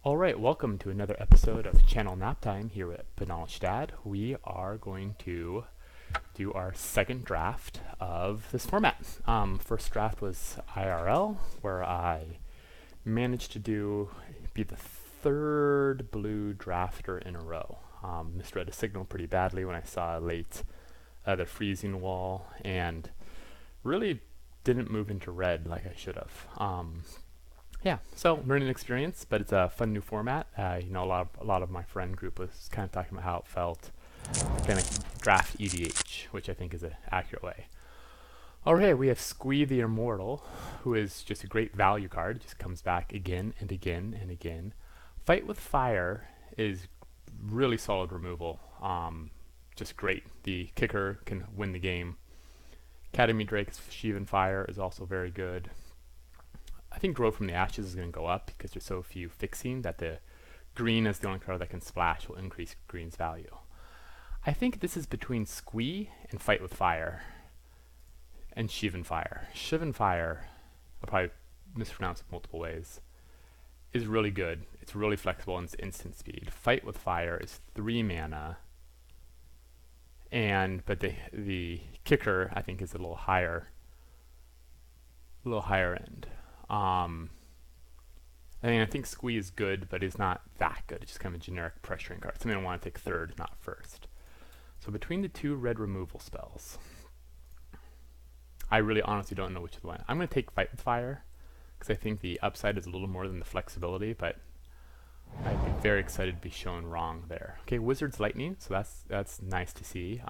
Alright, welcome to another episode of Channel Nap Time here at Benalish Dad. We are going to do our second draft of this format. First draft was IRL, where I managed to be the third blue drafter in a row. Misread a signal pretty badly when I saw late the freezing wall, and really didn't move into red like I should have. Yeah, so learning experience, but it's a fun new format. A lot of my friend group was kind of talking about how it felt kind of draft EDH, which I think is an accurate way. Alright, we have Squee the Immortal, who is just a great value card. Just comes back again and again and again. Fight with Fire is really solid removal. Just great. The kicker can win the game. Academy Drake's Shivan Fire is also very good. I think Grow from the Ashes is going to go up because there's so few fixing that the green as the only card that can splash will increase green's value. I think this is between Squee and Fight with Fire and Shivan Fire. Shivan Fire, I'll probably mispronounce it multiple ways, is really good. It's really flexible and it's instant speed. Fight with Fire is 3 mana, but the kicker I think is a little higher end. I think Squee is good, but is not that good. It's just kind of a generic pressuring card. Something I want to take third, not first. So between the two red removal spells, I really honestly don't know which is the one. I'm going to take Fight with Fire, because I think the upside is a little more than the flexibility, but I'd be very excited to be shown wrong there. Okay, Wizard's Lightning, so that's nice to see.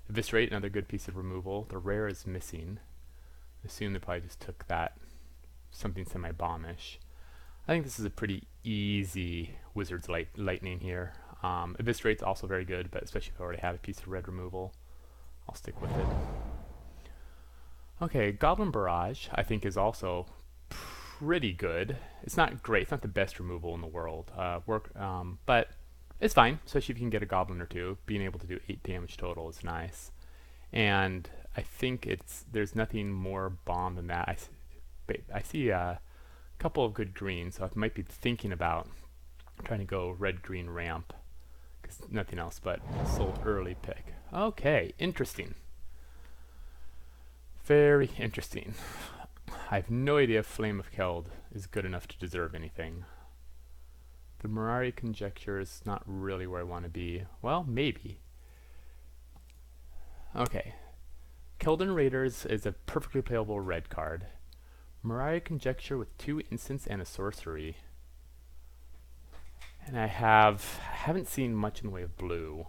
Eviscerate, another good piece of removal. The rare is missing. I assume they probably just took that something semi-bombish. I think this is a pretty easy Wizard's Lightning here. Eviscerate's also very good, but especially if I already have a piece of red removal, I'll stick with it. Okay, Goblin Barrage I think is also pretty good. It's not great, it's not the best removal in the world, but it's fine, especially if you can get a goblin or two. Being able to do 8 damage total is nice. And I think there's nothing more bomb than that. I see a couple of good greens, so I might be thinking about trying to go red-green ramp, because nothing else but sold early pick. Okay, interesting. Very interesting. I have no idea if Flame of Keld is good enough to deserve anything. The Mirari Conjecture is not really where I want to be. Well, maybe. Okay. Keldon Raiders is a perfectly playable red card. Mirari Conjecture with 2 instants and a sorcery. And I haven't seen much in the way of blue.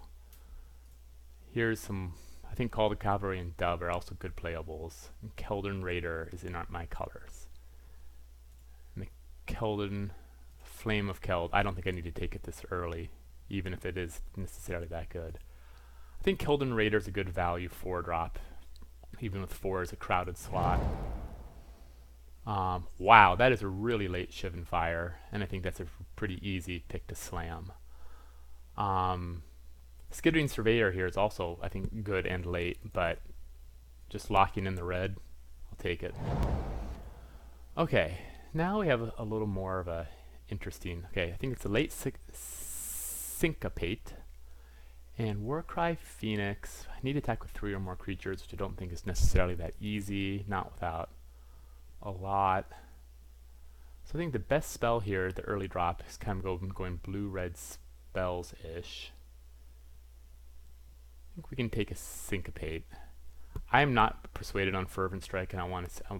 Here's some, I think Call the Cavalry and Dove are also good playables. And Keldon Raider is in my colors. And the Keldon Flame of Keld, I don't think I need to take it this early, even if it is necessarily that good. I think Keldon Raider is a good value 4-drop, even with 4 as a crowded slot. Wow, that is a really late Shivan Fire, and I think that's a pretty easy pick to slam. Skittering Surveyor here is also, I think, good and late, but just locking in the red, I'll take it. Okay, now we have a little more of a interesting, okay, I think it's a late Syncopate. And Warcry Phoenix, I need to attack with 3 or more creatures, which I don't think is necessarily that easy, not without a lot. So I think the best spell here, the early drop, is kind of going blue-red spells-ish. I think we can take a Syncopate. I am not persuaded on Fervent Strike, and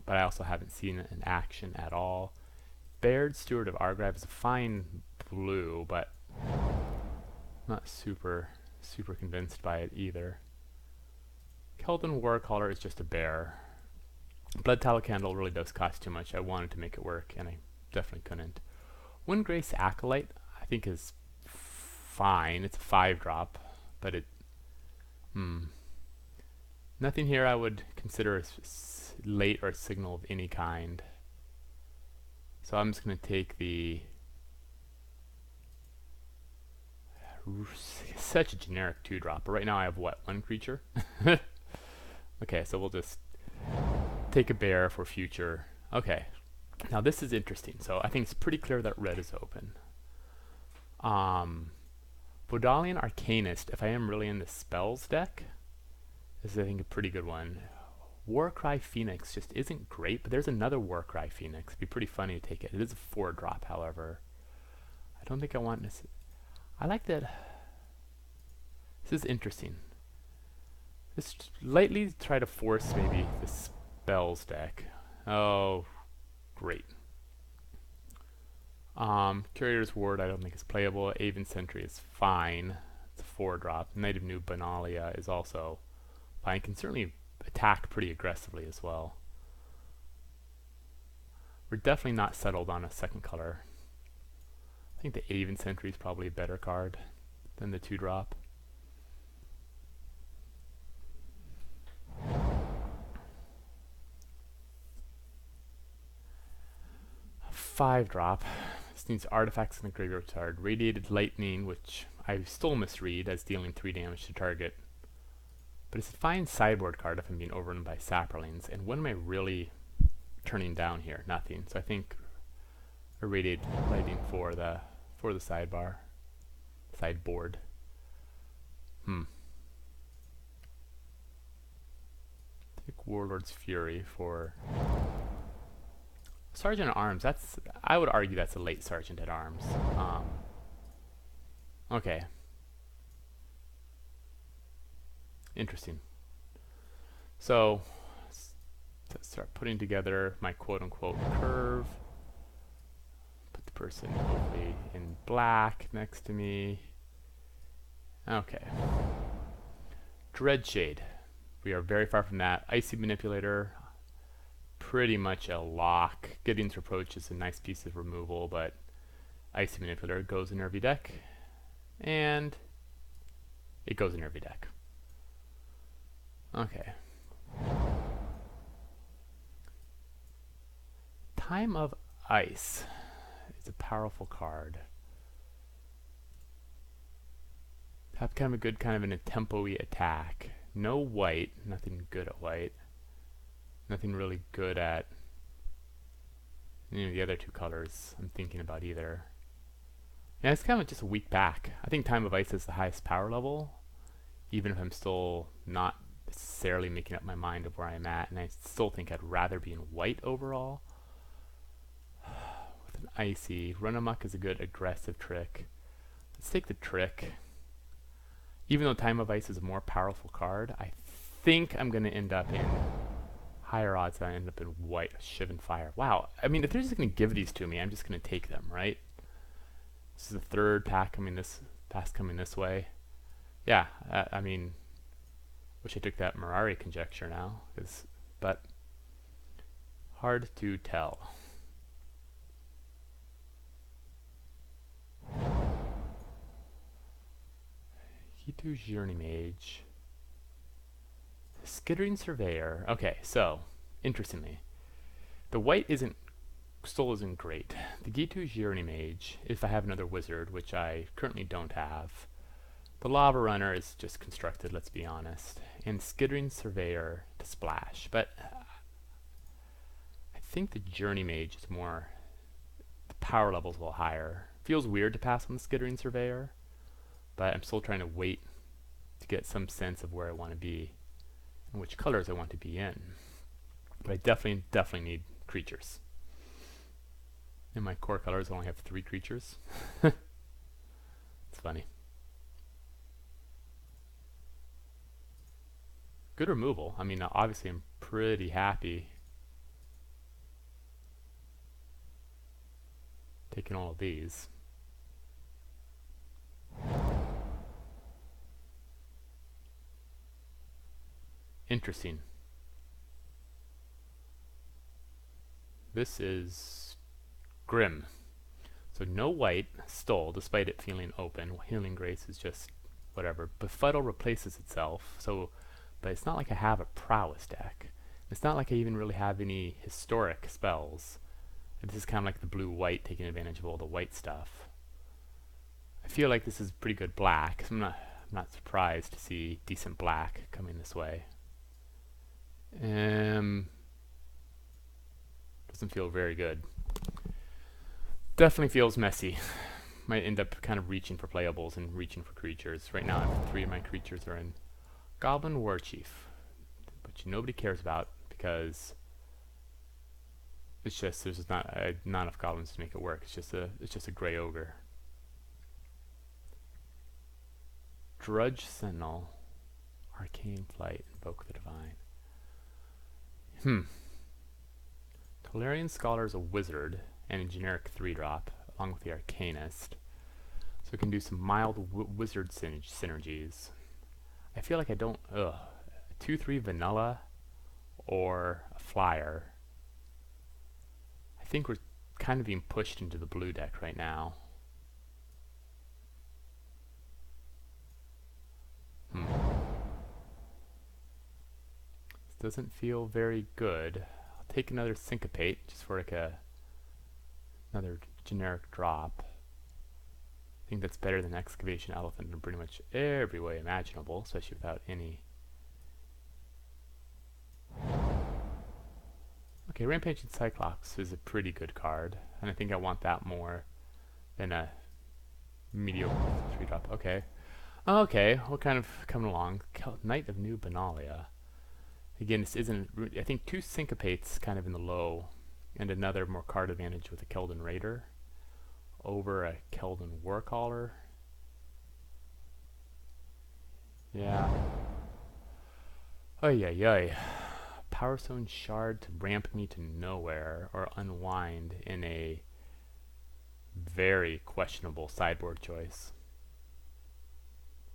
but I also haven't seen it in action at all. Baird Steward of Argive is a fine blue, but not super convinced by it either. Keldon Warcaller is just a bear. Blood Tallow Candle really does cost too much. I wanted to make it work, and I definitely couldn't. Windgrace Acolyte I think is fine. It's a 5-drop, but nothing here I would consider as late or a signal of any kind. So I'm just going to take the such a generic 2-drop, but right now I have what, 1 creature? Okay, so we'll just take a bear for future. Okay, Now this is interesting. So I think it's pretty clear that red is open. Vodalian Arcanist, if I am really in the spells deck, this is I think a pretty good one. Warcry Phoenix just isn't great, but there's another Warcry Phoenix. It'd be pretty funny to take it. It is a 4-drop, however. I don't think I want this. I like that. This is interesting. Just lightly try to force maybe the spells deck. Oh, great. Curator's Ward I don't think is playable. Aven Sentry is fine. It's a 4-drop. Knight of New Benalia is also fine. Can certainly attack pretty aggressively as well. We're definitely not settled on a second color. I think the Aven Sentry is probably a better card than the 2-drop. A 5-drop. This needs artifacts in the graveyard card. Radiated Lightning, which I still misread as dealing 3 damage to target. But it's a fine sideboard card if I'm being overrun by Saprolings. And what am I really turning down here? Nothing. So I think a Radiated Lightning for the sideboard. I think Warlord's Fury for Sergeant at Arms. I would argue that's a late Sergeant at Arms. Okay. Interesting. So, let's start putting together my quote-unquote curve. Put the person hopefully in black next to me. Okay. Dreadshade. We are very far from that. Icy Manipulator. Pretty much a lock. Gideon's Reproach is a nice piece of removal, but Icy Manipulator goes in every deck. And it goes in every deck. Okay. Time of Ice is a powerful card. Have kind of a good kind of in a tempo-y attack. No white, nothing good at white. Nothing really good at the other 2 colors I'm thinking about either. Yeah, it's kind of just a weak back. I think Time of Ice is the highest power level, even if I'm still not necessarily making up my mind of where I'm at, and I still think I'd rather be in white overall. With an Icy, Run Amok is a good aggressive trick. Let's take the trick. Even though Time of Ice is a more powerful card, I think I'm going to end up in higher odds that I end up in white. Shivan Fire. Wow. I mean, if they're just going to give these to me, I'm just going to take them, right? This is the 3rd pack coming this way. Yeah, I mean, wish I took that Mirari conjecture now, but hard to tell. Gitu Journey Mage. Skittering Surveyor. Okay, so, interestingly, the white still isn't great. The Gitu Journey Mage, if I have another wizard, which I currently don't have. The Lava Runner is just constructed, let's be honest. And Skittering Surveyor to splash. But I think the Journey Mage is more, the power level's a little higher. Feels weird to pass on the Skittering Surveyor, but I'm still trying to wait to get some sense of where I want to be and which colors I want to be in. But I definitely need creatures. In my core colors I only have 3 creatures. It's funny. Good removal. I mean, obviously I'm pretty happy taking all of these. Interesting. This is Grim. So no white, stole, despite it feeling open. Healing Grace is just whatever. Befuddle replaces itself, but it's not like I have a prowess deck. It's not like I even really have any historic spells. This is kind of like the blue-white taking advantage of all the white stuff. I feel like this is pretty good black, so I'm not surprised to see decent black coming this way. Doesn't feel very good. Definitely feels messy. Might end up kind of reaching for playables and reaching for creatures. Right now, I have 3 of my creatures are in Goblin War Chief, which nobody cares about because it's just there's just not enough goblins to make it work. It's just a gray ogre. Drudge Sentinel, Arcane Flight, Invoke the Divine. Tolarian Scholar is a wizard and a generic 3-drop, along with the Arcanist. So we can do some mild wizard synergies. I feel like I don't... a 2/3 vanilla or a flyer. I think we're kind of being pushed into the blue deck right now. This doesn't feel very good. I'll take another Syncopate just for like another generic drop. I think that's better than Excavation Elephant in pretty much every way imaginable, especially without any. Okay, Rampaging Cyclops is a pretty good card, and I think I want that more than a mediocre 3-drop. Okay. Okay, we're kind of coming along. Knight of New Benalia. Again, this isn't... I think 2 Syncopates kind of in the low, and another more card advantage with a Keldon Raider over a Keldon Warcaller. Yeah. Oy oy oy. Power Stone Shard to ramp me to nowhere or unwind in a very questionable sideboard choice.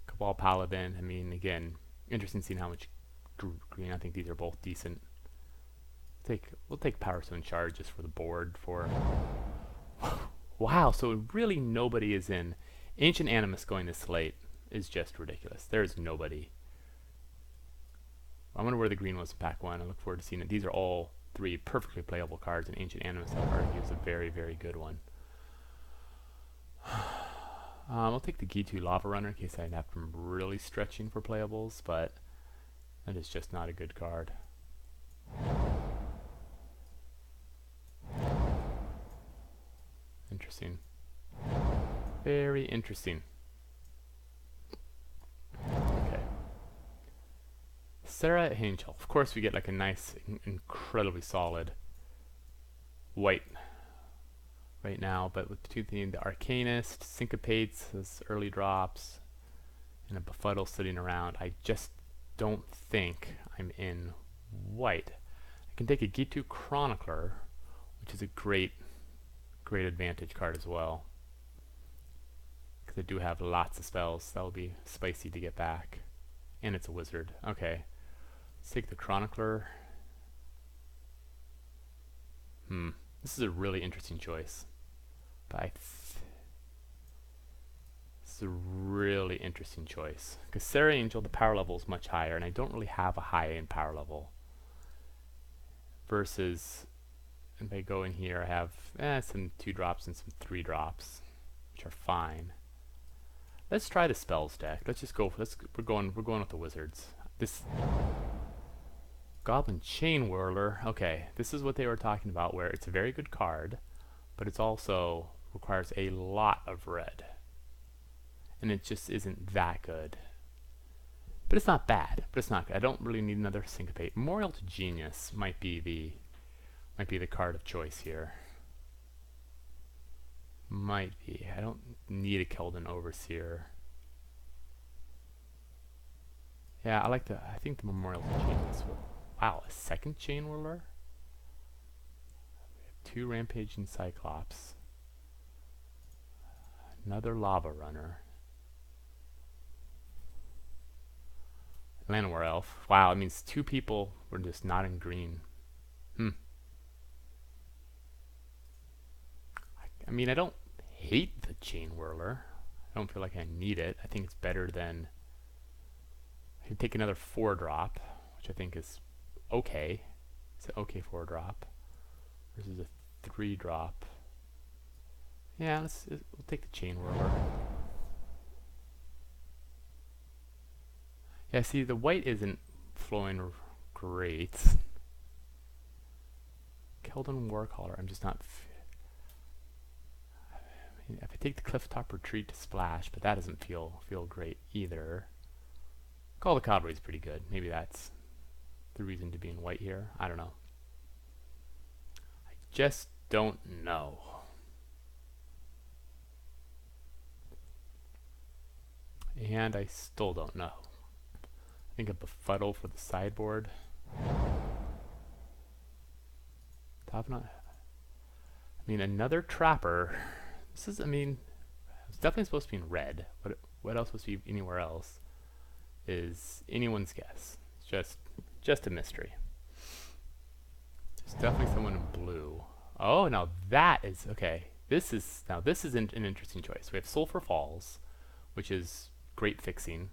Cabal Paladin, I mean, again, interesting seeing how much green. I think these are both decent. We'll take Power Stone Shard just for the board for... Wow, so really nobody is in. Ancient Animus going this late is just ridiculous. There's nobody. I wonder where the green was in pack 1. I look forward to seeing it. These are all 3 perfectly playable cards, and Ancient Animus, I would argue, is a very, very good one. I'll take the Gitu Lava Runner in case I have them really stretching for playables, but that is just not a good card. Interesting. Very interesting. Okay. Sarah Angel. Of course we get like a nice, incredibly solid white right now, but with the 2 themes, the Arcanist, Syncopates as early drops, and a Befuddle sitting around. I just don't think I'm in white. I can take a Gitu Chronicler, which is a great advantage card as well, because I do have lots of spells. That will be spicy to get back, and it's a wizard. Okay, let's take the Chronicler. This is a really interesting choice, but this is a really interesting choice because Sarah Angel, the power level is much higher, and I don't really have a high-end power level. Versus, if I go in here, I have some 2-drops and some 3-drops, which are fine. Let's try the spells deck. Let's just go. We're going with the wizards. This Goblin Chain Whirler. Okay, this is what they were talking about, where it's a very good card, but it's also requires a lot of red, and it just isn't that good. But it's not bad. But it's not good. I don't really need another Syncopate. Memorial to Genius might be the card of choice here. Might be. I don't need a Keldon Overseer. Yeah, I think the Memorial to Genius will... Wow, a second Chain Whirler? We have 2 Rampaging Cyclops. Another Lava Runner. Llanowar Elf. Wow, it means 2 people were just not in green. I mean, I don't hate the Chain Whirler. I don't feel like I need it. I think it's better than... I can take another 4-drop, which I think is okay. It's an okay 4-drop. Versus a 3-drop. Yeah, we'll take the Chain Whirler. Yeah, see, the white isn't flowing great. Keldon Warcaller, I'm just not... I mean, if I take the Clifftop Retreat to splash, but that doesn't feel great either. Call the Cavalry is pretty good. Maybe that's the reason to be in white here. I don't know. I just don't know. And I still don't know. I think a Befuddle for the sideboard. Top knot. I mean, another Trapper. This is, I mean, it's definitely supposed to be in red. What else was to be anywhere else is anyone's guess. It's just a mystery. There's definitely someone in blue. Oh, now that is, okay. This is an interesting choice. We have Sulphur Falls, which is great fixing.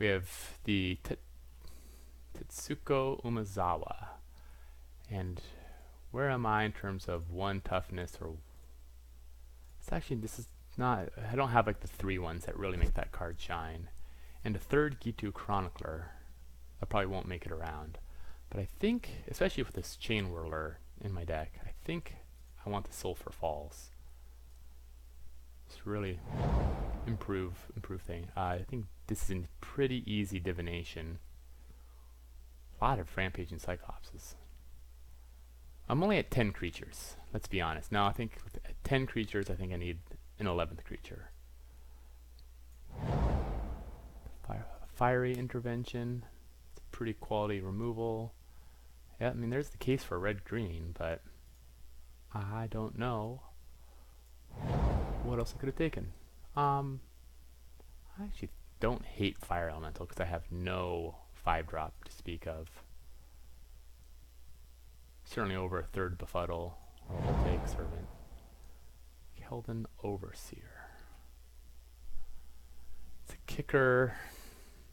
We have the Tetsuko Umezawa. And where am I in terms of 1 toughness or... It's actually, this is not... I don't have like the 3 ones that really make that card shine. And a 3rd Gitu Chronicler. I probably won't make it around. But I think, especially with this Chain Whirler in my deck, I think I want the Sulphur Falls. It's really improve thing. I think this is a pretty easy divination. A lot of Rampaging Cyclopses. I'm only at 10 creatures, let's be honest. Now I think with 10 creatures, I think I need an 11th creature. Fiery Intervention. It's a pretty quality removal. Yeah, I mean there's the case for red-green, but I don't know what else I could have taken. I actually don't hate Fire Elemental because I have no 5-drop to speak of. Certainly over a 3rd Befuddle or Voltaic Servant. Keldon Overseer. It's a kicker.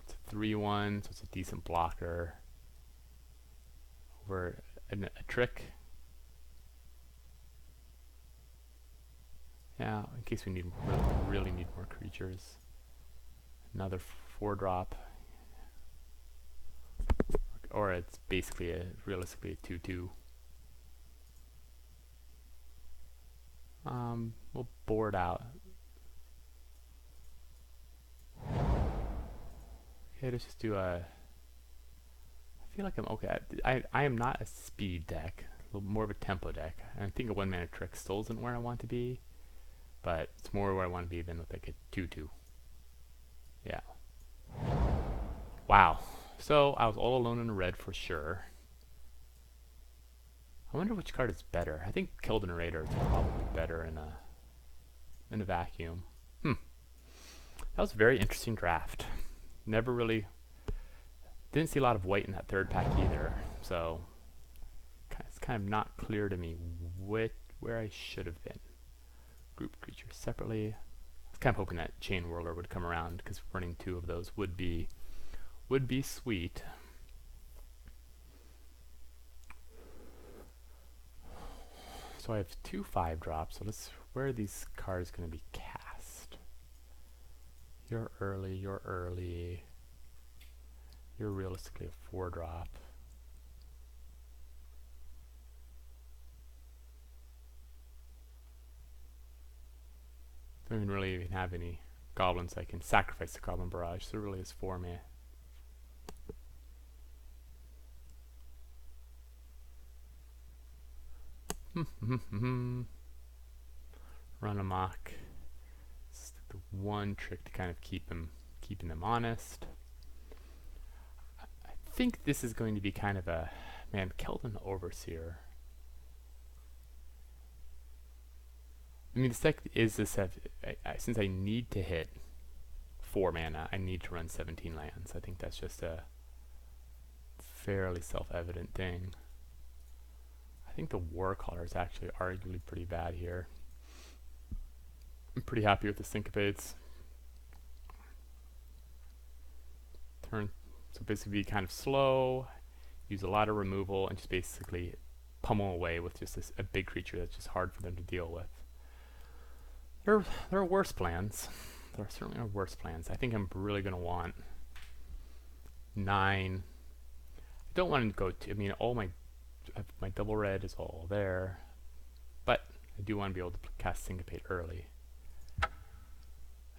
It's a 3/1, so it's a decent blocker. Over a trick. Yeah, in case we need really need more creatures. Another 4-drop. Or it's basically realistically a 2/2. We'll board out. Okay, let's just do a... I feel like I'm okay. I am not a speed deck. A little more of a tempo deck. And I think a 1-mana trick still isn't where I want to be. But it's more where I want to be than with like a 2/2. Yeah. Wow. So I was all alone in red for sure. I wonder which card is better. I think Keldon Raider is probably better in a vacuum. That was a very interesting draft. Never really... Didn't see a lot of white in that 3rd pack either. So it's kind of not clear to me where I should have been. Group creatures separately. I was kind of hoping that Chain Whirler would come around because running 2 of those would be sweet. So I have 2 5-drops. So where are these cards going to be cast? You're early. You're early. You're realistically a 4-drop. Don't even really have any goblins I can sacrifice the Goblin Barrage, so it really is 4 mana. Run amok. It's the one trick to kind of keeping them honest. I think this is going to be kind of a... Man, Keldon Overseer. I mean, the deck is this... since I need to hit 4 mana, I need to run 17 lands. I think that's just a fairly self-evident thing. I think the Warcaller is actually arguably pretty bad here. I'm pretty happy with the Syncopates. So basically be kind of slow, use a lot of removal, and just basically pummel away with just a big creature that's just hard for them to deal with. There are worse plans. There certainly are worse plans. I think I'm really going to want 9. I don't want to go to... I mean, all my My double red is all there, but I do want to be able to cast Syncopate early.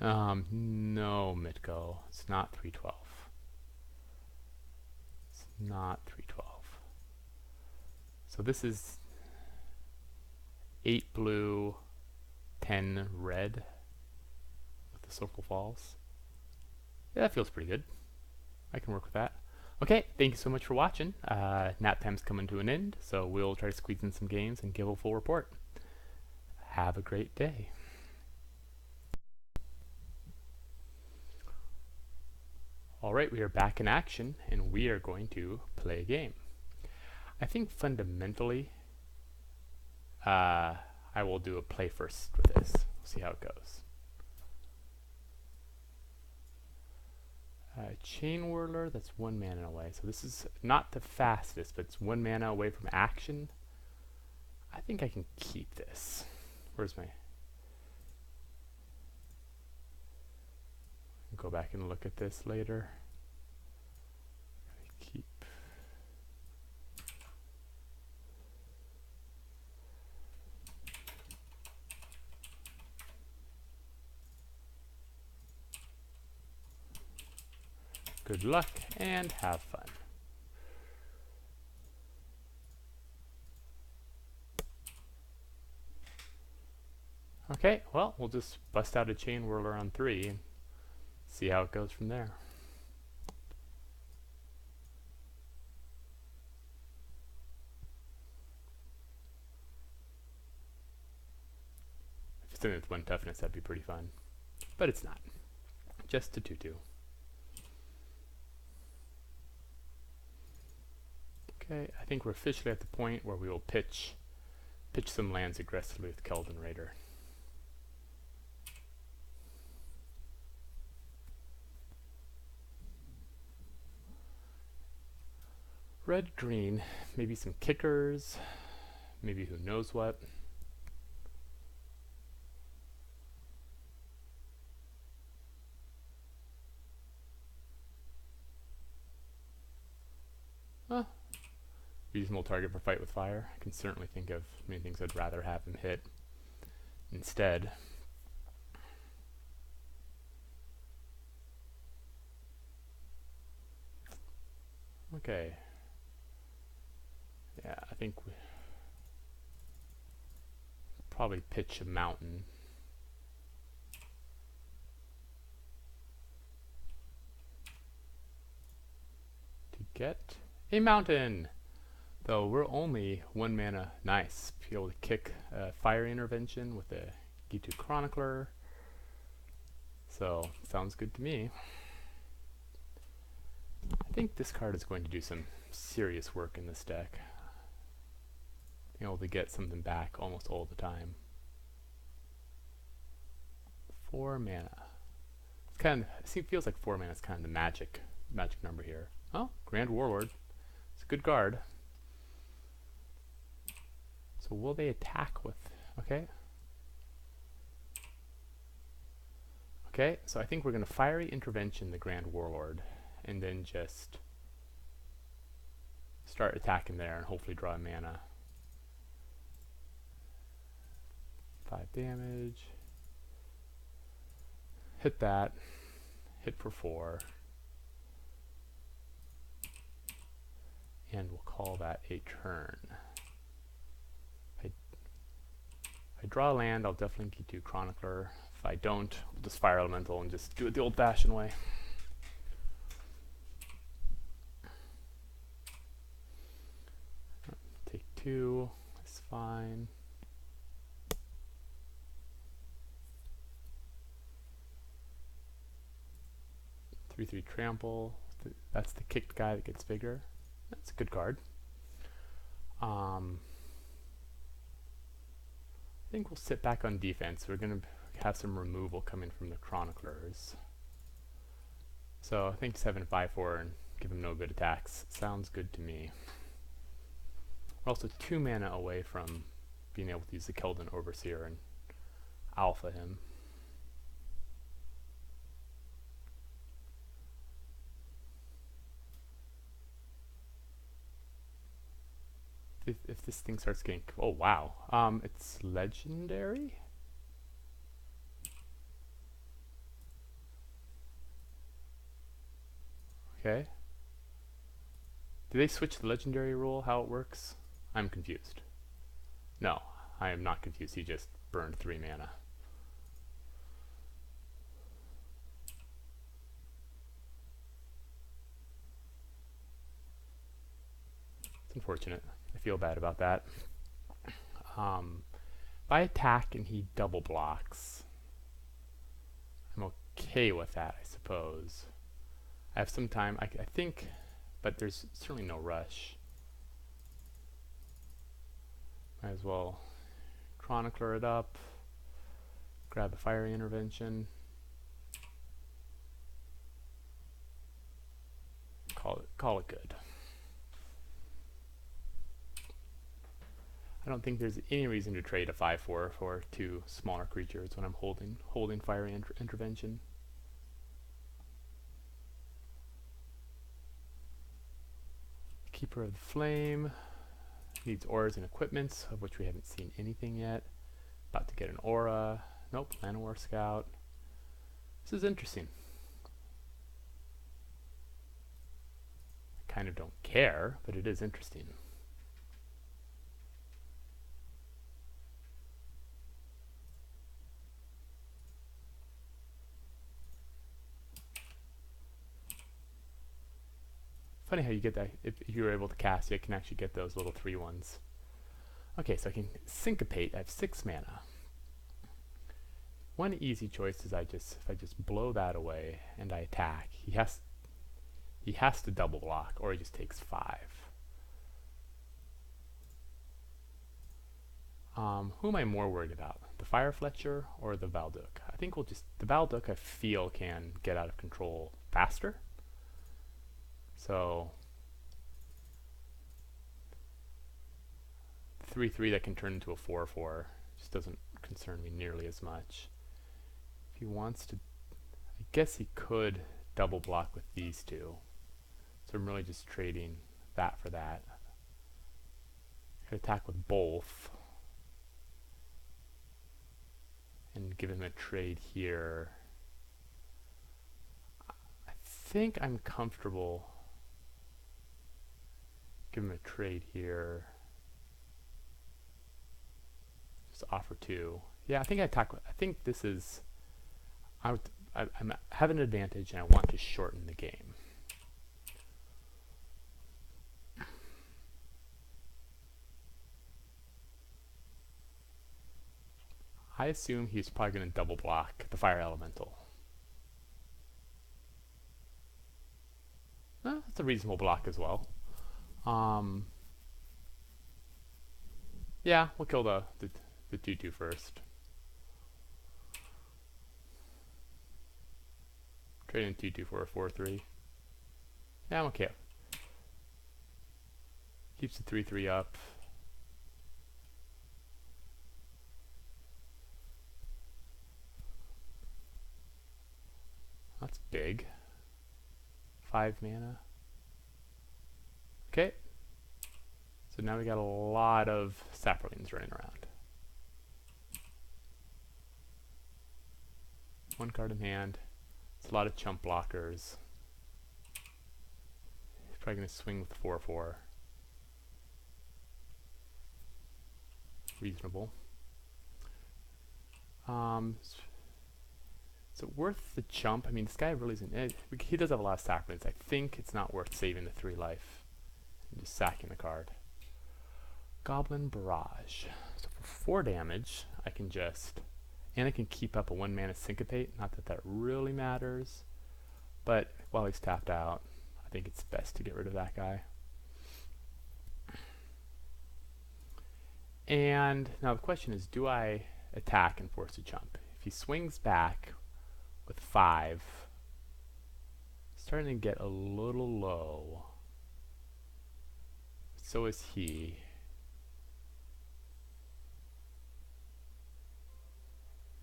No, Mitko. It's not 312. It's not 312. So this is 8 blue, 10 red with the Circle Falls. Yeah, that feels pretty good. I can work with that. Okay, thank you so much for watching. Nap time's coming to an end, so we'll try to squeeze in some games and give a full report. Have a great day. Alright, we are back in action, and we are going to play a game. I think fundamentally, I will do a play first with this. See how it goes. Chain Whirler, that's 1 mana away. So this is not the fastest, but it's 1 mana away from action. I think I can keep this. Where's my... Go back and look at this later. Keep. Good luck and have fun. Okay, well, we'll just bust out a Chain Whirler on 3 and see how it goes from there. If it's in with 1 toughness, that'd be pretty fun. But it's not. Just a 2/2. Okay, I think we're officially at the point where we will pitch some lands aggressively with Keldon Raider. Red, green, maybe some kickers, maybe who knows what. Reasonable target for Fight with Fire. I can certainly think of many things I'd rather have him hit instead. Okay. Yeah, I think we probably pitch a mountain. To get a mountain! Though we're only 1 mana. Nice. Be able to kick Fire Intervention with a Gitu Chronicler. So, sounds good to me. I think this card is going to do some serious work in this deck. Being able to get something back almost all the time. 4 mana. It's kind of, it feels like 4 mana is kind of the magic number here. Oh, Grand Warlord. It's a good card. So will they attack with... Okay. Okay, so I think we're going to Fiery Intervention the Grand Warlord, and then just start attacking there and hopefully draw a mana. 5 damage. Hit that. Hit for 4. And we'll call that a turn. If I draw a land, I'll definitely do Chronicler. If I don't, we'll just Fire Elemental and just do it the old-fashioned way. Take 2, it's fine. Three trample. That's the kicked guy that gets bigger. That's a good card. I think we'll sit back on defense. We're going to have some removal coming from the Chroniclers. So I think 7/5/4 and give him no good attacks. Sounds good to me. We're also 2 mana away from being able to use the Keldon Overseer and alpha him. this thing starts getting... Oh, wow. It's legendary? Okay. Do they switch the legendary rule, how it works? I'm confused. No, I am not confused. He just burned 3 mana. It's unfortunate. I feel bad about that. If I attack and he double blocks, I'm okay with that, I suppose. I have some time, I think, but there's certainly no rush. Might as well Chronicler it up, grab a Fiery Intervention, call it good. I don't think there's any reason to trade a 5/4 for 2 smaller creatures when I'm holding Fiery Intervention. Keeper of the Flame needs auras and equipments, of which we haven't seen anything yet. About to get an aura. Nope, Llanowar Scout. This is interesting. I kind of don't care, but it is interesting. Funny how you get that. If you're able to cast, you can actually get those little 3/1s. Okay, so I can Syncopate. I have 6 mana. One easy choice is if I just blow that away and I attack, he has to double block, or he just takes 5. Who am I more worried about? The Firefletcher or the Valduk? I think the Valduk I feel can get out of control faster. So 3/3 that can turn into a 4/4 just doesn't concern me nearly as much. If he wants to, I guess he could double block with these 2. So I'm really just trading that for that. I could attack with both and give him a trade here. I think I'm comfortable. Give him a trade here. Just offer 2. Yeah, I think I think this is... I have an advantage and I want to shorten the game. I assume he's probably going to double block the Fire Elemental. That's a reasonable block as well. Yeah, we'll kill the 2/2 first. Trade in 2/2 for a 4/3. Yeah, I'm okay. Keeps the 3/3 up. That's big. 5 mana. Okay. So now we got a lot of Saprolines running around. 1 card in hand. It's a lot of chump blockers. He's probably going to swing with 4/4. Reasonable. Is it worth the chump? I mean, this guy really isn't... he does have a lot of Saprolines. I think it's not worth saving the 3 life and just sacking the card. Goblin Barrage. So for 4 damage, I can just... and I can keep up a 1 mana Syncopate. Not that that really matters. But while he's tapped out, I think it's best to get rid of that guy. And now the question is, do I attack and force a chump? If he swings back with 5, it's starting to get a little low. So is he.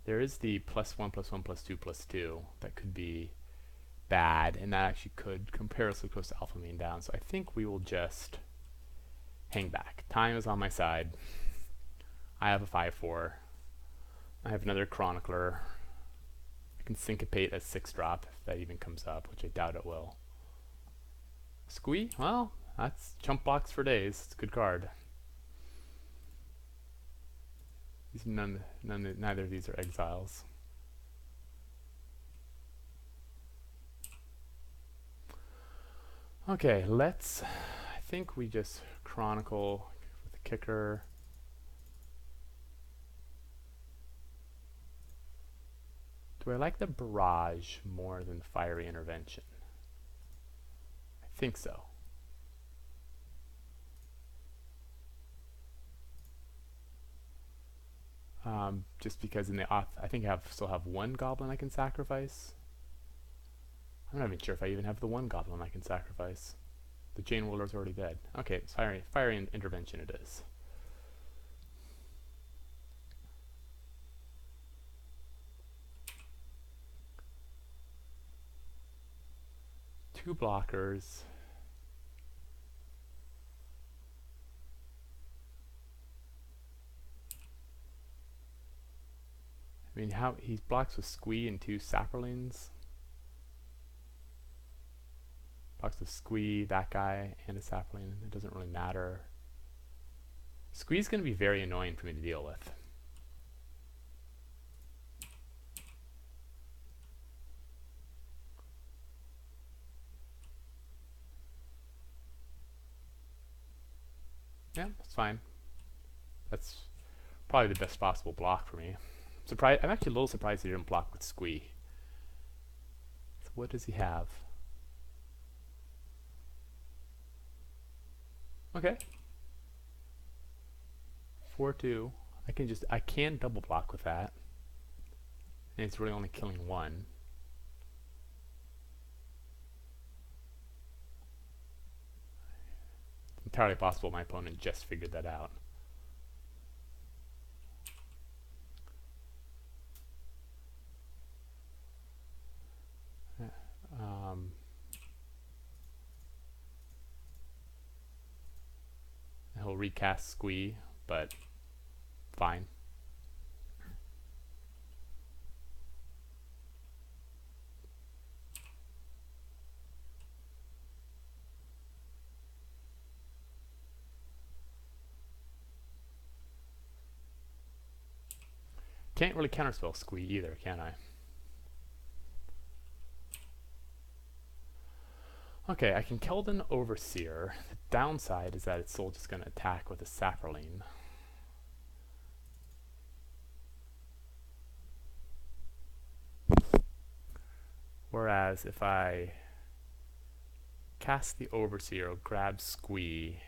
There is the +1/+1/+2/+2 that could be bad, and that actually could compare us close to alpha main down. So I think we will just hang back. Time is on my side. I have a 5/4. I have another Chronicler. I can syncopate a 6-drop if that even comes up, which I doubt it will. Squee? Well, that's chump blocks for days. It's a good card. Neither of these are exiles. Okay, I think we just Chronicle with the kicker. Do I like the Barrage more than Fiery Intervention? I think so. Just because in the off, I think I still have one goblin I can sacrifice. I'm not even sure if I even have the one goblin I can sacrifice. The Chain Whirler's already dead. Okay, fiery intervention it is. Two blockers. I mean, how he blocks with Squee and 2 Saprolines. Blocks with Squee, that guy, and a Saproline. It doesn't really matter. Squee's going to be very annoying for me to deal with. Yeah, that's fine. That's probably the best possible block for me. I'm actually a little surprised he didn't block with Squee. So what does he have? Okay. 4/2. I can double block with that. And it's really only killing 1. It's entirely possible my opponent just figured that out. He'll recast Squee, but fine. Can't really counterspell Squee either, can I? Okay, I can Keldon Overseer. The downside is that it's still just going to attack with a Saproline. Whereas if I cast the Overseer, grab Squee,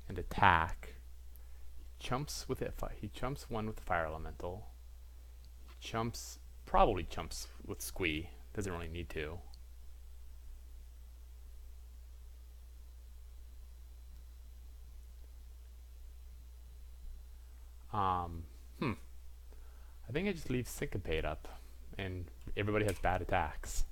and attack, he chumps with it. He chumps 1 with the Fire Elemental. He probably chumps with Squee. Doesn't really need to. I think I just leave Syncopate up, and everybody has bad attacks.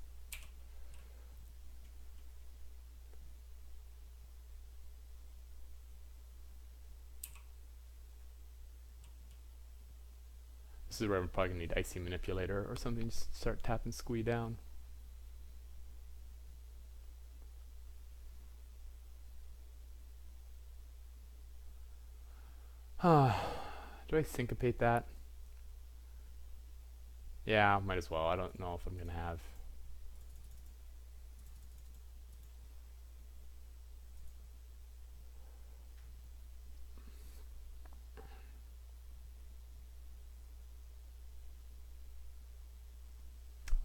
This is where I'm probably going to need Icy Manipulator or something to start tapping Squee down. Do I Syncopate that? Yeah, might as well. I don't know if I'm going to have...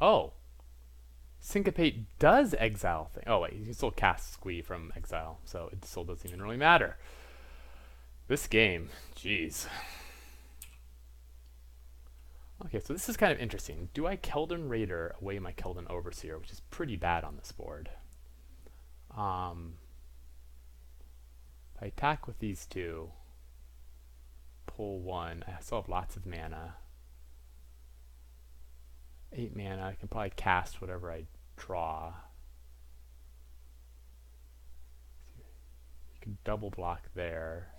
Oh! Syncopate does exile thing. Oh wait, you can still cast Squee from exile, so it still doesn't even really matter. This game, jeez. Okay, so this is kind of interesting. Do I Keldon Raider away my Keldon Overseer, which is pretty bad on this board? If I attack with these 2, pull 1, I still have lots of mana. 8 mana, I can probably cast whatever I draw. You can double block there.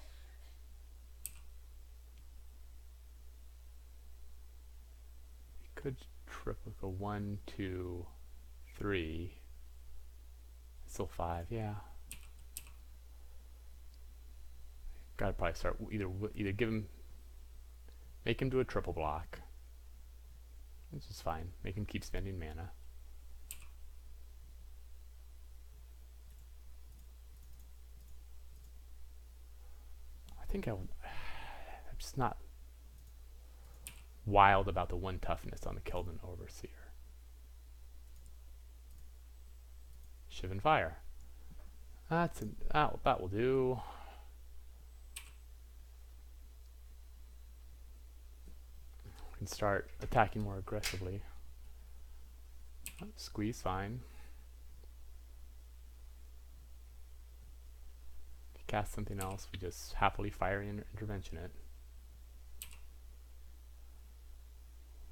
Could triple go 1, 2, 3. Still 5, yeah. Gotta probably start either give him, make him do a triple block, which is fine. Make him keep spending mana. I think I'm just not wild about the 1 toughness on the Keldon Overseer. Shiv and Fire. That will do. We can start attacking more aggressively. Oh, squeeze, fine. If you cast something else, we just happily fire in intervention it.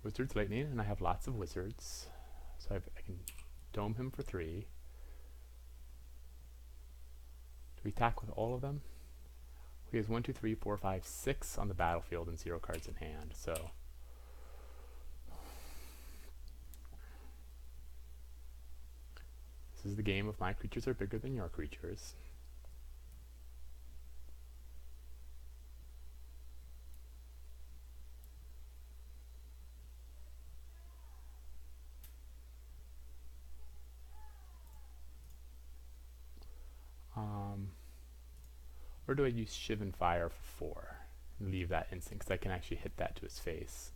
Wizard's Lightning, and I have lots of wizards, so I can dome him for 3. Do we attack with all of them? He has 1, 2, 3, 4, 5, 6 on the battlefield and 0 cards in hand, so this is the game of my creatures are bigger than your creatures. Or do I use Shiv and Fire for 4 and leave that instant, because I can actually hit that to his face?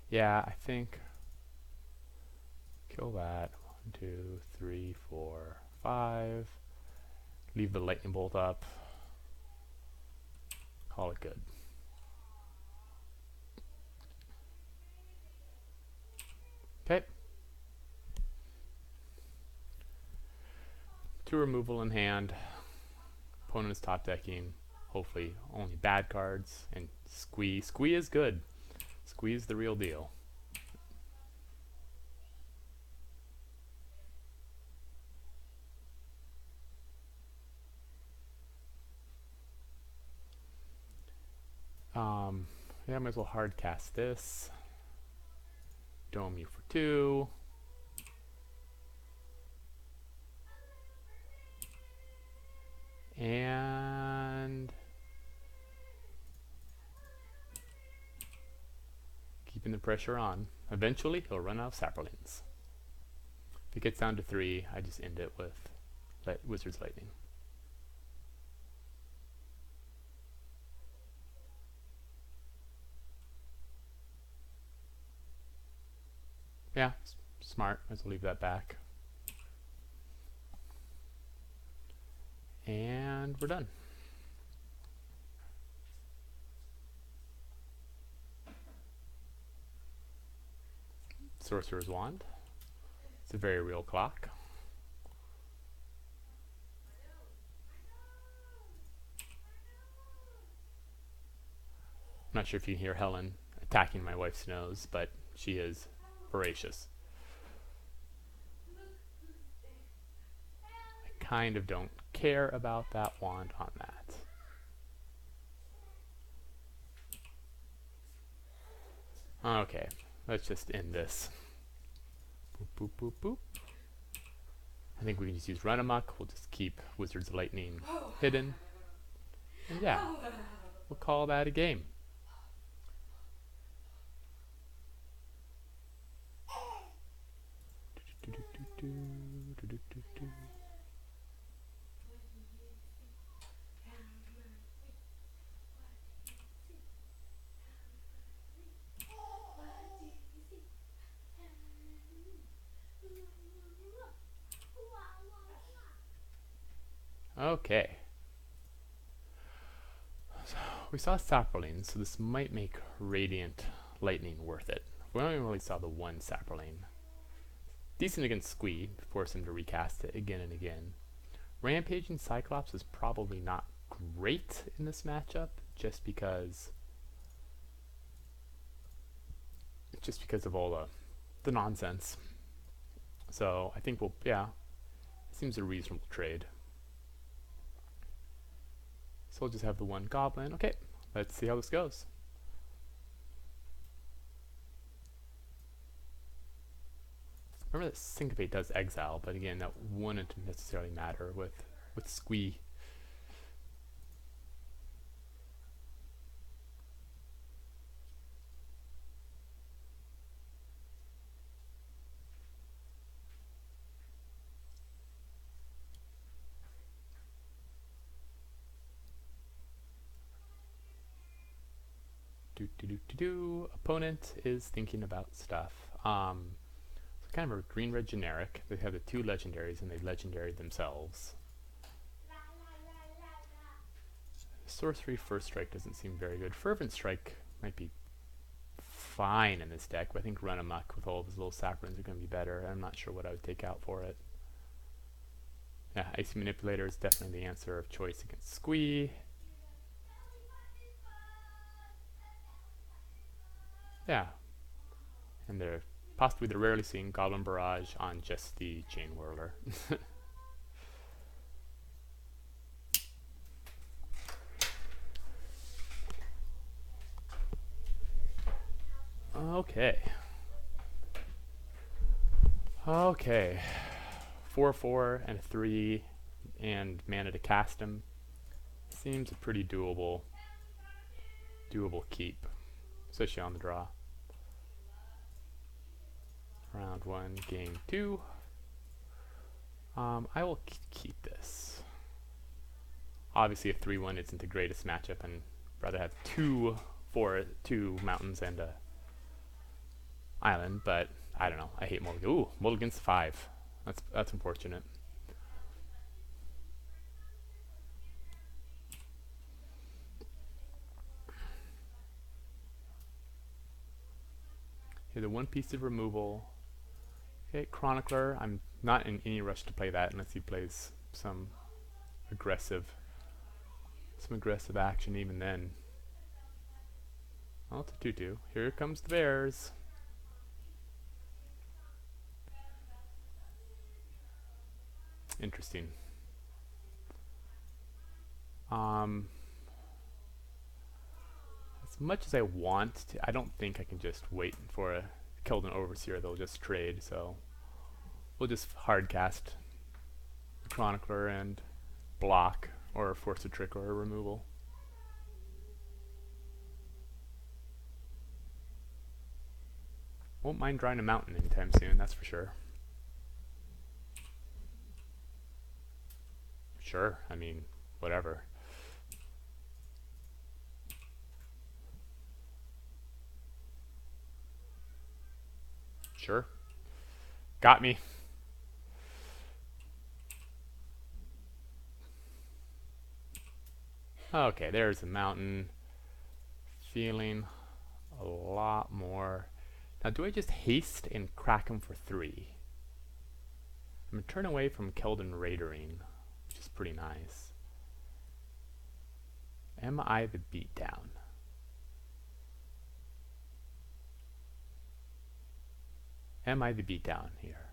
Yeah, I think kill that. 1, 2, 3, 4, 5. Leave the lightning bolt up. Call it good. Okay. 2 removal in hand. Opponent is top decking. Hopefully only bad cards. And Squee. Squee is good. Squee is the real deal. Yeah, I might as well hard cast this. Dome you for 2. And keeping the pressure on. Eventually, he'll run out of Saprolines. If it gets down to 3, I just end it with Wizard's Lightning. Yeah, smart. Might as well leave that back. And we're done. Sorcerer's Wand. It's a very real clock. I'm not sure if you can hear Helen attacking my wife's nose, but she is voracious. I kind of don't care about that wand on that. Okay, let's just end this. Boop, boop, boop, boop. I think we can just use Run Amok. We'll just keep Wizard's Lightning hidden. And yeah, we'll call that a game. Okay. So we saw Saproline, so this might make Radiant Lightning worth it. We only really saw the 1 Saproline. Decent against Squee, force him to recast it again and again. Rampaging Cyclops is probably not great in this matchup, just because of all the nonsense. So I think it seems a reasonable trade. So we'll just have the 1 Goblin. Okay, let's see how this goes. Remember that Syncopate does exile, but again, that wouldn't necessarily matter with Squee. Opponent is thinking about stuff. So kind of a green-red generic. They have the two legendaries, and they legendary themselves. Sorcery First Strike doesn't seem very good. Fervent Strike might be fine in this deck, but I think Run Amok with all of his little saccharins are going to be better. I'm not sure what I would take out for it. Yeah, Icy Manipulator is definitely the answer of choice against Squee. Yeah. And they're possibly the rarely seen Goblin Barrage on just the Chain Whirler. Okay. Okay. 4/4 and a 3 and mana to cast him. Seems a pretty doable keep, especially on the draw. Round 1, game 2. I will keep this. Obviously, a 3/1 isn't the greatest matchup, and rather have two mountains and a island. But I don't know. I hate mulligan. Ooh, mulligan's 5. That's unfortunate. Here, the one piece of removal. Okay, Chronicler. I'm not in any rush to play that unless he plays some aggressive action even then. Oh, it's a 2/2. Here comes the bears. Interesting. As much as I want to, I don't think I can just wait for a Keldon Overseer. They'll just trade, so we'll just hardcast the Chronicler and block, or force a trick or a removal. Won't mind drawing a mountain anytime soon, that's for sure. Sure, I mean, whatever. Sure. Got me. Okay, there's a mountain. Feeling a lot more. Now, do I just haste and crack him for 3? I'm going to turn away from Keldon Raidering, which is pretty nice. Am I the beatdown? Am I the beatdown here?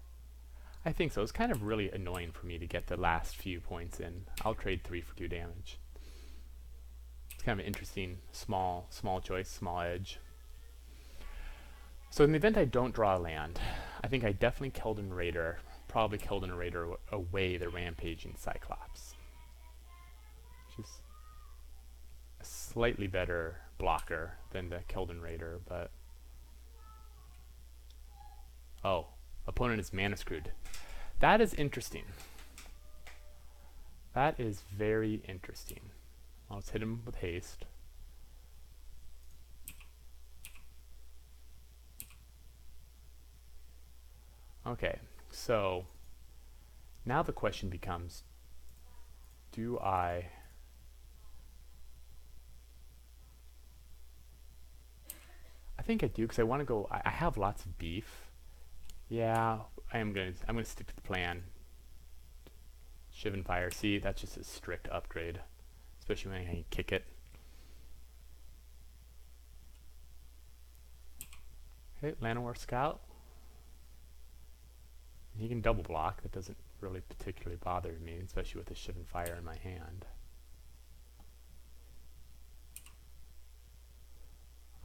I think so. It's kind of really annoying for me to get the last few points in. I'll trade 3 for 2 damage. It's kind of an interesting small choice, small edge. So in the event I don't draw a land, I think I definitely Keldon Raider, probably Keldon Raider away the Rampaging Cyclops, which is a slightly better blocker than the Keldon Raider, but oh, opponent is mana screwed. That is interesting. That is very interesting. Let's hit him with haste. Okay, so now the question becomes, do I think I do, because I want to go. I have lots of beef. Yeah, I'm gonna stick to the plan. Shivan Fire. See, that's just a strict upgrade, especially when I can kick it. Okay, Llanowar Scout. He can double block. That doesn't really particularly bother me, especially with the Shivan Fire in my hand.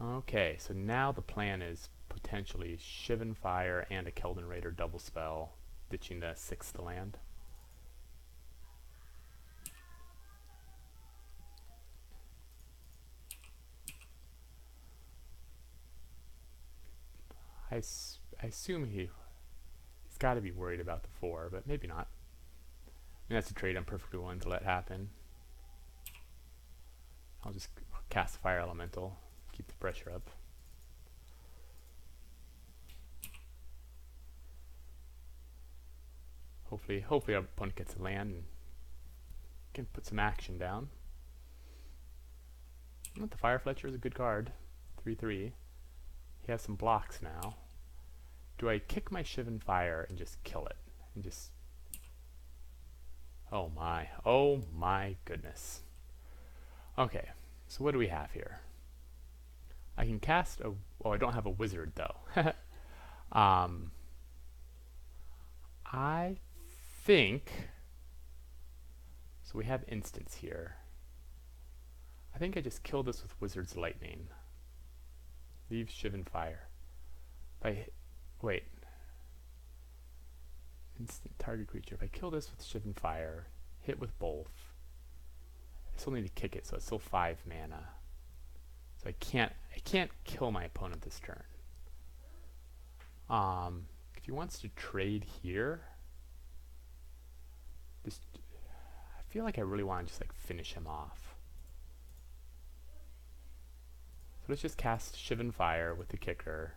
Okay, so now the plan is potentially Shivan Fire and a Keldon Raider double spell, ditching the 6th land. I assume he's got to be worried about the 4, but maybe not. I mean, that's a trade I'm perfectly willing to let happen. I'll just cast Fire Elemental, keep the pressure up. Hopefully our opponent gets a land and can put some action down. The Fire Fletcher is a good card. 3/3. He has some blocks now. Do I kick my Shivan Fire and just kill it? And just... Oh my goodness. Okay, so what do we have here? I can cast a... Oh, I don't have a wizard though. I think... So we have instants here. I think I just kill this with Wizard's Lightning. Leave Shivan Fire. Wait. Instant target creature. If I kill this with Shivan Fire, hit with both, I still need to kick it, so it's still 5 mana. So I can't kill my opponent this turn. If he wants to trade here, I feel like I really want to just like finish him off. So let's just cast Shivan Fire with the kicker.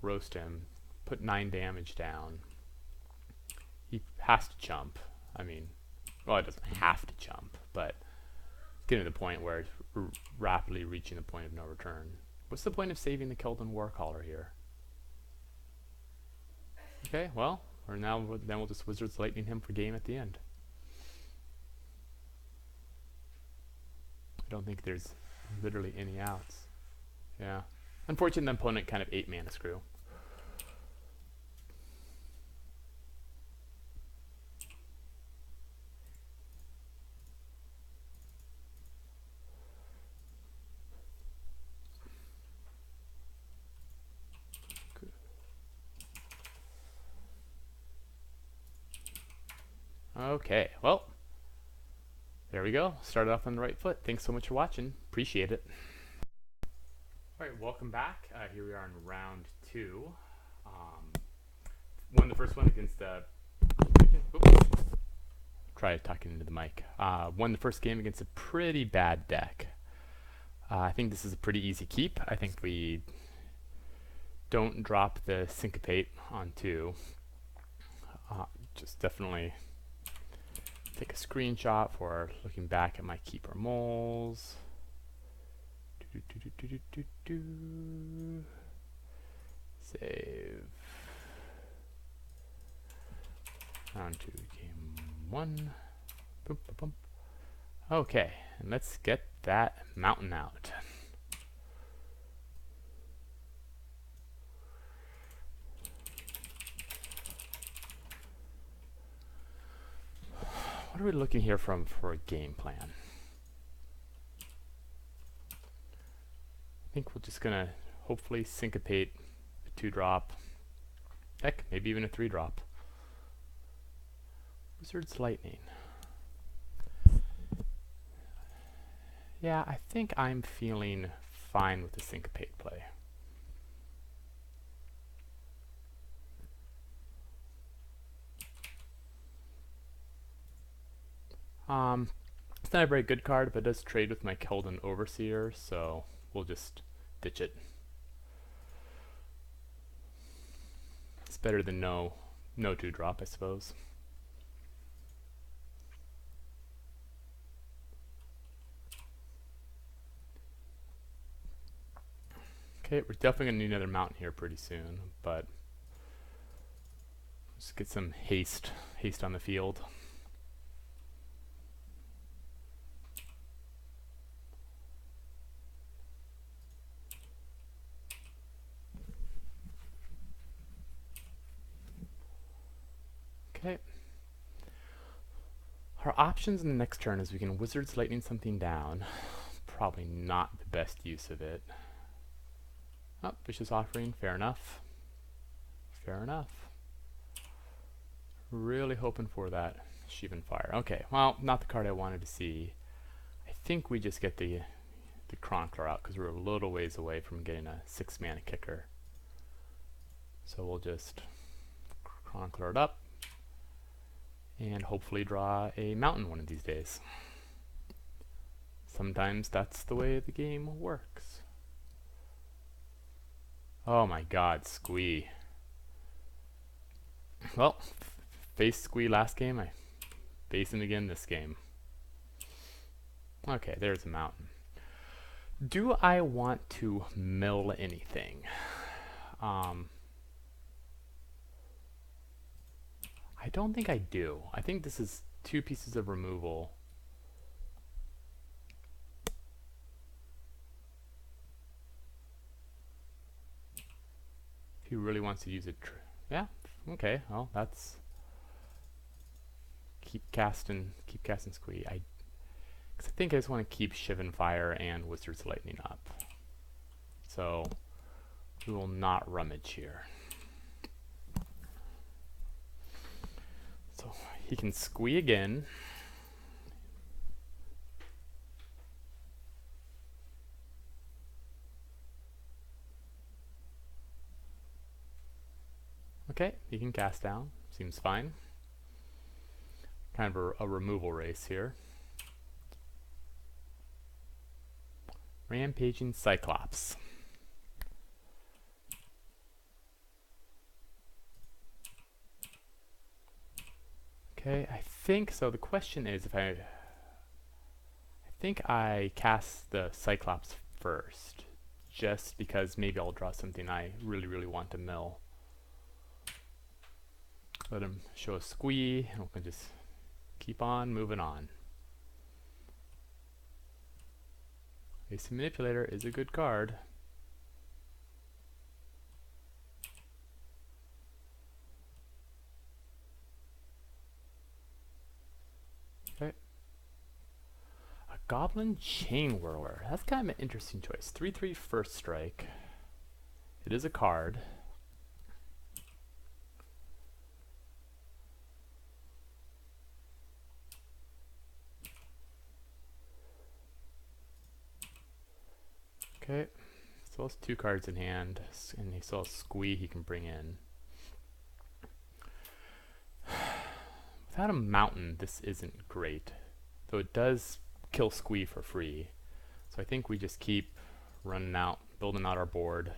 Roast him, put 9 damage down. He has to jump. I mean, well, it doesn't have to jump, but it's getting to the point where it's rapidly reaching the point of no return. What's the point of saving the Keldon Warcaller here? Okay, well, then we'll just Wizard's Lightning him for game at the end. I don't think there's literally any outs. Yeah. Unfortunately, the opponent kind of 8 mana screw. Okay, well, there we go. Started off on the right foot. Thanks so much for watching. Appreciate it. Alright, welcome back. Here we are in round 2. Won the first one against try talking into the mic. Won the first game against a pretty bad deck. I think this is a pretty easy keep. I think we don't drop the Syncopate on 2. Just definitely take a screenshot for looking back at my keeper moles. Save. On to game 1. Boop, boop, boop. Okay, and let's get that mountain out. What are we looking here for a game plan? I think we're just gonna hopefully syncopate a 2-drop. Heck, maybe even a 3-drop. Wizard's Lightning. Yeah, I think I'm feeling fine with the syncopate play. It's not a very good card, but it does trade with my Keldon Overseer, so we'll just ditch it. It's better than no 2-drop, I suppose. Okay, we're definitely going to need another mountain here pretty soon, but let's get some haste on the field. Okay. Our options in the next turn is we can Wizard's Lightning something down. probably not the best use of it. Oh, Vicious Offering, fair enough. Fair enough. Really hoping for that Shivan Fire. Okay, well, not the card I wanted to see. I think we just get the Chronicler out because we're a little ways away from getting a 6-mana kicker. So we'll just Chronicler it up and hopefully draw a mountain one of these days. Sometimes that's the way the game works. Oh my god, Squee. Well, faced Squee last game, I face him again this game. Okay, there's a mountain. Do I want to mill anything? I don't think I do. I think this is 2 pieces of removal. If he really wants to use it, yeah, okay. Well, that's keep casting Squee. I think I just want to keep Shivan Fire and Wizard's Lightning up. So we will not rummage here. So he can Squee again. Okay, he can cast down. Seems fine. Kind of a removal race here. Rampaging Cyclops. Okay, I think so. The question is if I think I cast the Cyclops first, just because maybe I'll draw something I really want to mill. Let him show a Squee, and we can just keep on moving on. AC Manipulator is a good card. Okay. A Goblin Chain Whirler. That's kind of an interesting choice. 3/3 first strike. It is a card. Okay, still has 2 cards in hand, and he still has Squee he can bring in. Without a mountain, this isn't great, though it does kill Squee for free. So I think we just keep running out, building out our board.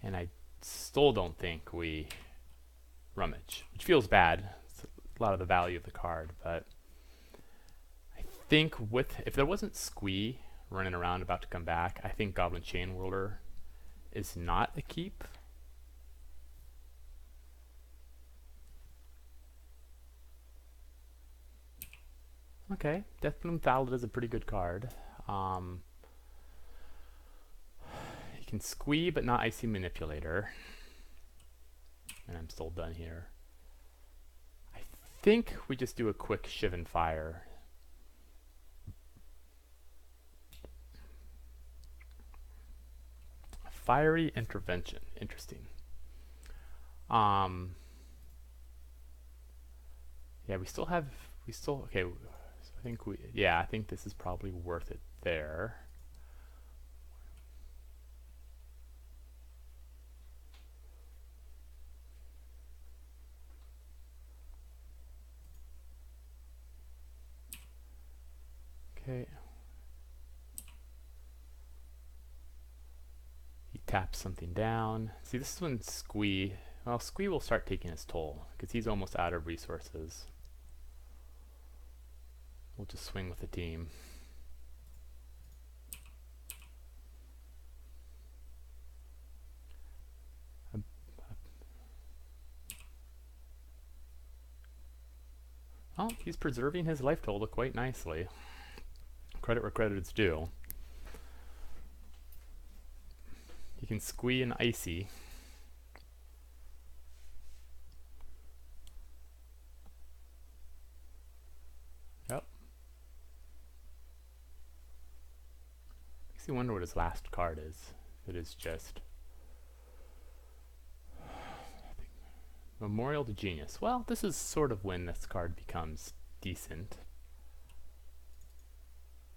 And I still don't think we rummage, which feels bad. It's a lot of the value of the card, but think if there wasn't Squee running around about to come back, I think Goblin Chain Whirler is not a keep. Okay, Deathbloom Thallid is a pretty good card. He can Squee, but not Icy Manipulator. And I'm still done here. I think we just do a quick Shivan Fire. Fiery Intervention. Interesting. Yeah, okay, so I think this is probably worth it there. Okay. He taps something down. See, this is when Squee will start taking his toll, because he's almost out of resources. We'll just swing with the team. Oh, he's preserving his life total quite nicely. Credit where credit is due. You can Squee and Icy. Yep. Makes you wonder what his last card is. It is just Memorial to Genius. Well, this is sort of when this card becomes decent.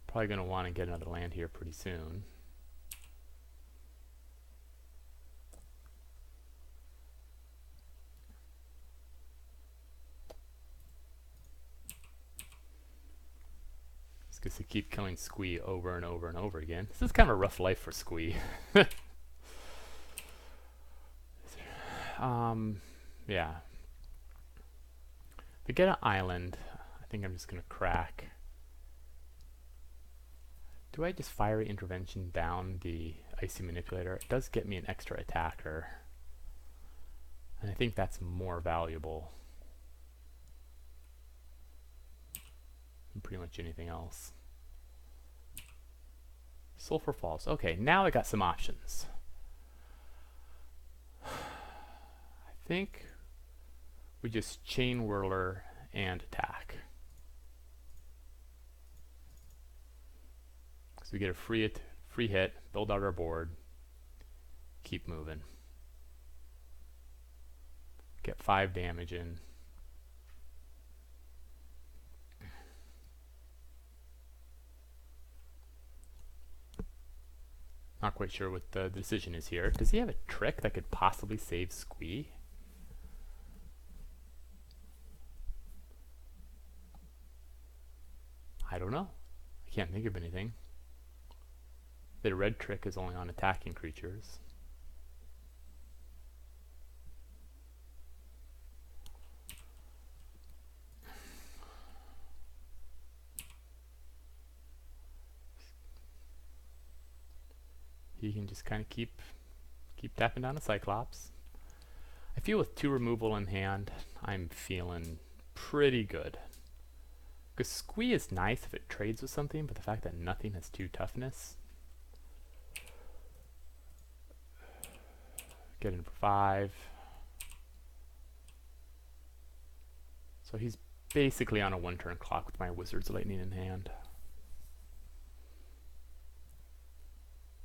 Probably going to want to get another land here pretty soon. Just because they keep killing Squee over and over and over again. This is kind of a rough life for Squee. Yeah. To get an island, I think I'm just going to crack. Do I just Fiery Intervention down the Icy Manipulator? It does get me an extra attacker. And I think that's more valuable than pretty much anything else. Sulphur Falls. Okay, now I got some options. I think we just Chain Whirler and attack. So we get a free hit, build out our board, keep moving. Get 5 damage in. Not quite sure what the decision is here. Does he have a trick that could possibly save Squee? I don't know. I can't think of anything. The red trick is only on attacking creatures. He can just kind of keep tapping down a Cyclops. I feel with 2 removal in hand, I'm feeling pretty good. Because Squee is nice if it trades with something, but the fact that nothing has 2 toughness. Get in for 5. So he's basically on a 1-turn clock with my Wizard's Lightning in hand.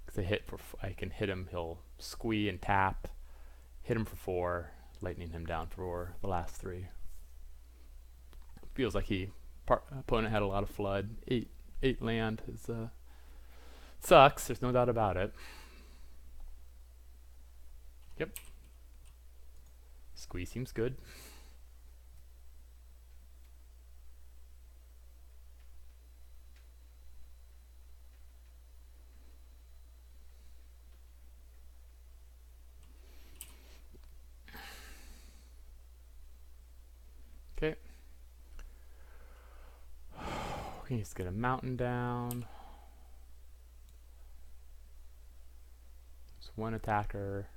Because I can hit him, he'll Squee and tap, hit him for 4, lightning him down for the last 3. Feels like opponent had a lot of flood. 8 land is sucks. There's no doubt about it. Yep. Squee seems good. Okay. We can just get a mountain down. Just 1 attacker.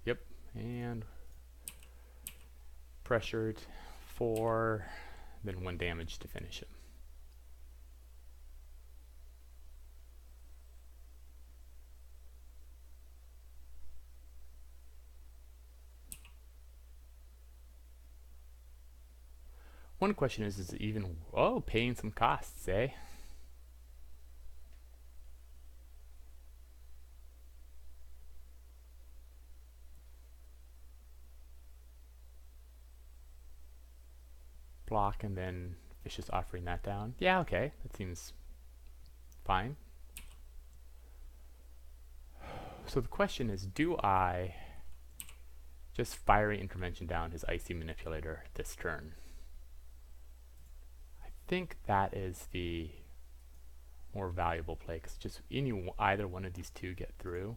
Yep, and pressured 4, then 1 damage to finish him. One question is it even, paying some costs, eh? Block and then Vicious offering that down. Yeah, okay, that seems fine. So the question is, do I just Fiery Intervention down his Icy Manipulator this turn? I think that is the more valuable play, because just either one of these 2 get through.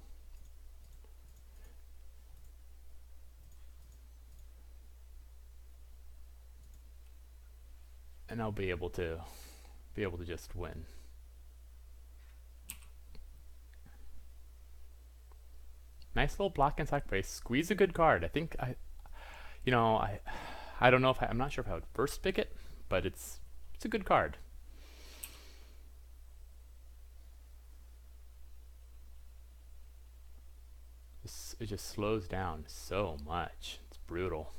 And I'll be able to just win. Nice little block and sacrifice. Squeeze a good card. I think I don't know if I'm not sure if I would first pick it, but it's a good card. it just slows down so much. It's brutal.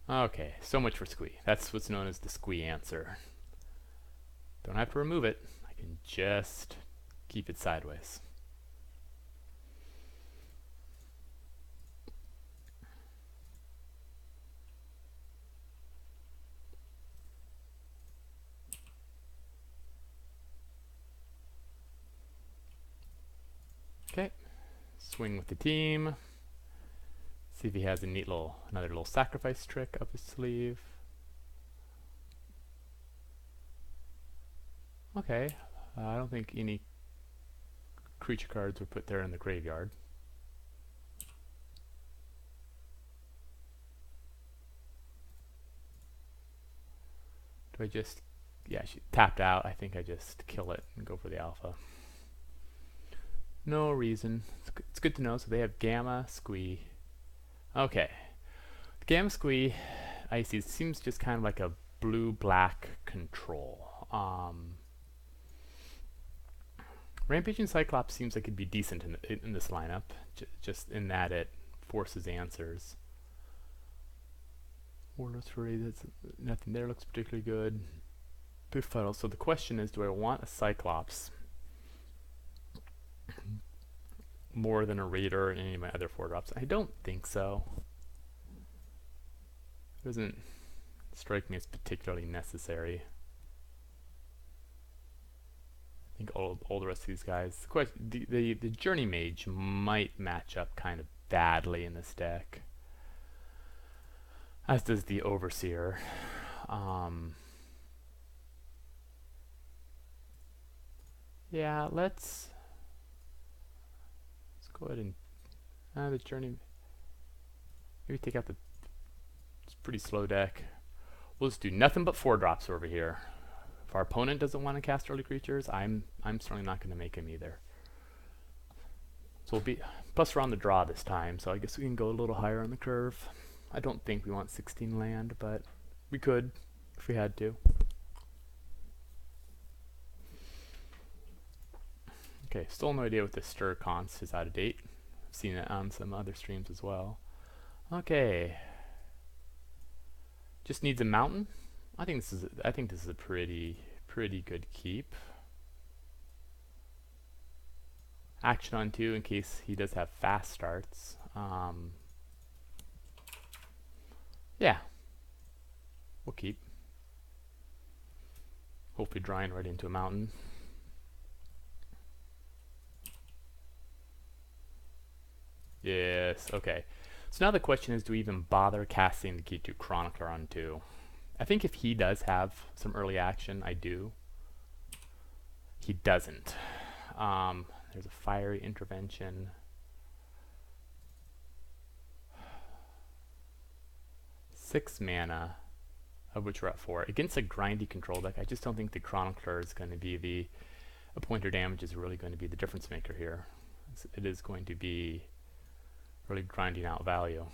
Okay, so much for squee. That's what's known as the squee answer. Don't have to remove it. I can just keep it sideways. Okay, swing with the team. See if he has a neat another little sacrifice trick up his sleeve. Okay, I don't think any creature cards were put there in the graveyard. Do I just, yeah, she tapped out. I think I just kill it and go for the alpha. No reason. It's good to know. So they have gamma, squee. Okay. The gamma squee, I see, seems just kind of like a blue-black control. Rampaging Cyclops seems like it'd be decent in this lineup, just in that it forces answers. Warlords Fury, that's nothing there looks particularly good. Big Fuddle. So the question is, do I want a Cyclops more than a Raider in any of my other 4-drops? I don't think so. It doesn't strike me as particularly necessary. I think all the rest of these guys, the Journey Mage might match up kind of badly in this deck, as does the Overseer. Yeah, let's go ahead and the Journey. Maybe take out it's a pretty slow deck. We'll just do nothing but 4-drops over here. If our opponent doesn't want to cast early creatures, I'm certainly not going to make him either. So we'll be plus we're on the draw this time, so I guess we can go a little higher on the curve. I don't think we want 16 land, but we could if we had to. Okay, still no idea what this stir const is out of date. I've seen it on some other streams as well. Okay. Just needs a mountain. I think this is a pretty good keep. Action on 2 in case he does have fast starts. Yeah. We'll keep. Hopefully drawing right into a mountain. Yes, okay. So now the question is, do we even bother casting the Key 2 Chronicler on 2? I think if he does have some early action, I do. He doesn't. There's a Fiery Intervention. Six mana, of which we're at 4. Against a grindy control deck, I just don't think the Chronicler is going to be a pointer damage is really going to be the difference maker here. It is going to be really grinding out value.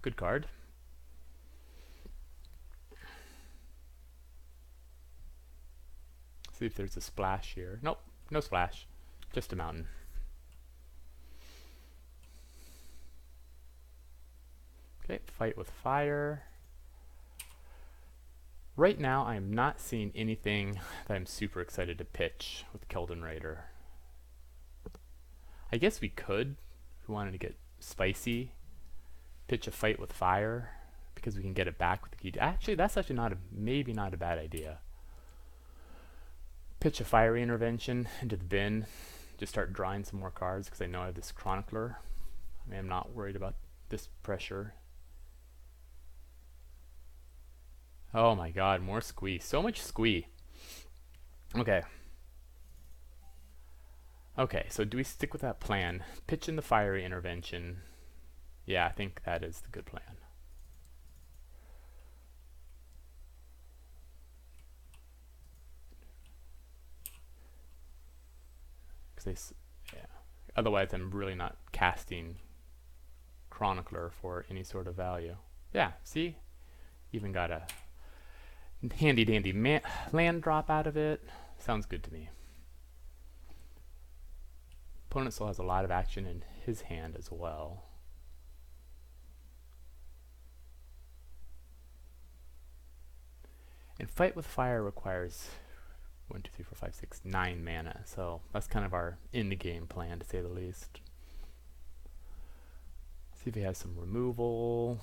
Good card. See if there's a splash here. Nope, no splash. Just a mountain. Okay, fight with fire. Right now, I am not seeing anything that I'm super excited to pitch with Keldon Raider. I guess we could, if we wanted to get spicy, pitch a fight with fire, because we can get it back with the key. Actually, that's actually maybe not a bad idea. Pitch a Fiery Intervention into the bin, just start drawing some more cards, because I know I have this Chronicler. I mean, I'm not worried about this pressure. Oh my god, more squee. So much squee. Okay. Okay, so do we stick with that plan? Pitch in the Fiery Intervention. Yeah, I think that is the good plan. Because yeah. Otherwise, I'm really not casting Chronicler for any sort of value. Yeah, see? Even got a handy dandy land drop out of it. Sounds good to me. Opponent still has a lot of action in his hand as well. And Fight with Fire requires 1, 2, 3, 4, 5, 6, 9 mana. So that's kind of our in-the-game plan, to say the least. See if he has some removal.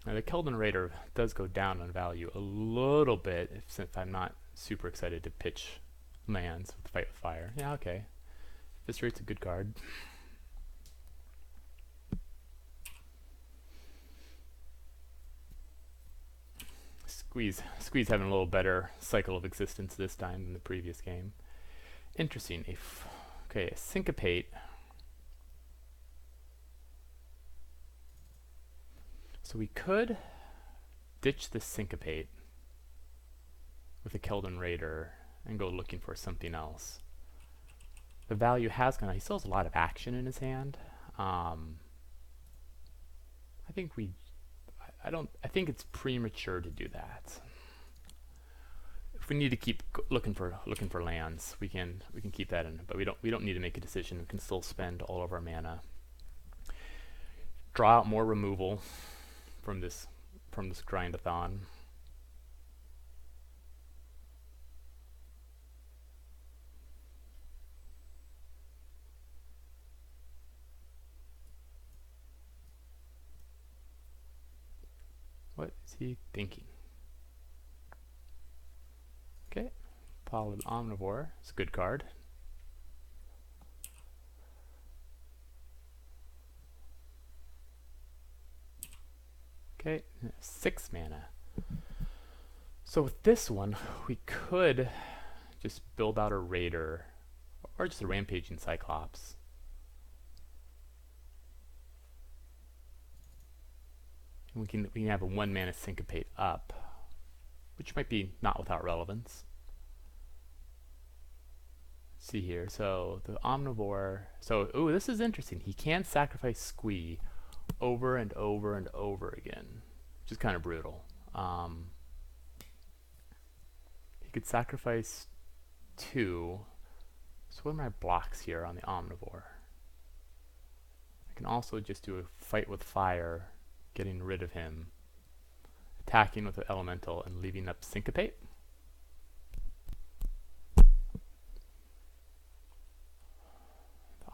Now the Keldon Raider does go down on value a little bit since I'm not super excited to pitch lands with Fight with Fire. Yeah, okay. Eviscerate's a good card. Squeeze having a little better cycle of existence this time than the previous game. Interesting. Okay, a Syncopate. So we could ditch the Syncopate with a Keldon Raider and go looking for something else. The value has gone. He still has a lot of action in his hand. I think I think it's premature to do that. If we need to keep looking for lands, we can keep that in, but we don't need to make a decision. We can still spend all of our mana. Draw out more removal from this grindathon. What is he thinking? Okay, Pallid Omnivore is a good card. Okay, 6 mana. So with this one, we could just build out a Raider, or just a Rampaging Cyclops. And we can have a 1 mana Syncopate up, which might be not without relevance. Let's see here, so the Omnivore, ooh, this is interesting. He can sacrifice Squee over and over and over again, which is kind of brutal. He could sacrifice 2. So what are my blocks here on the Omnivore? I can also just do a Fight with Fire, getting rid of him, attacking with the Elemental, and leaving up Syncopate. The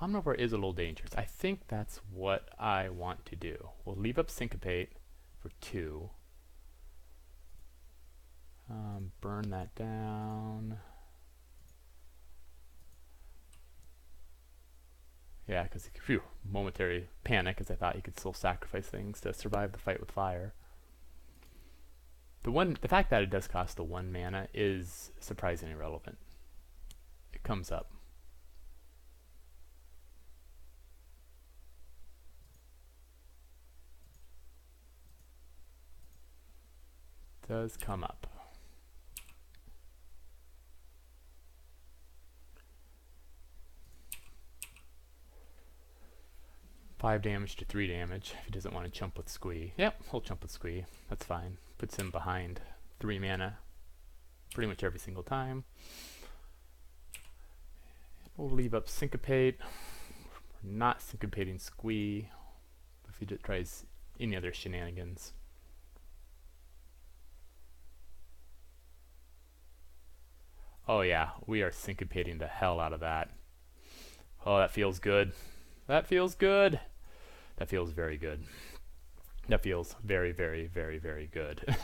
Omnivore is a little dangerous. I think that's what I want to do. We'll leave up Syncopate for 2. Burn that down. Yeah, because momentary panic, as I thought he could still sacrifice things to survive the Fight with Fire. The fact that it does cost the 1 mana is surprisingly relevant. It comes up. Does come up. 5 damage to 3 damage if he doesn't want to chump with Squee. Yep, he'll chump with Squee. That's fine. Puts him behind 3 mana pretty much every single time. We'll leave up Syncopate. We're not syncopating Squee if he tries any other shenanigans. Oh yeah, we are syncopating the hell out of that. Oh, that feels good. That feels good. That feels very good. That feels very, very, very, very good.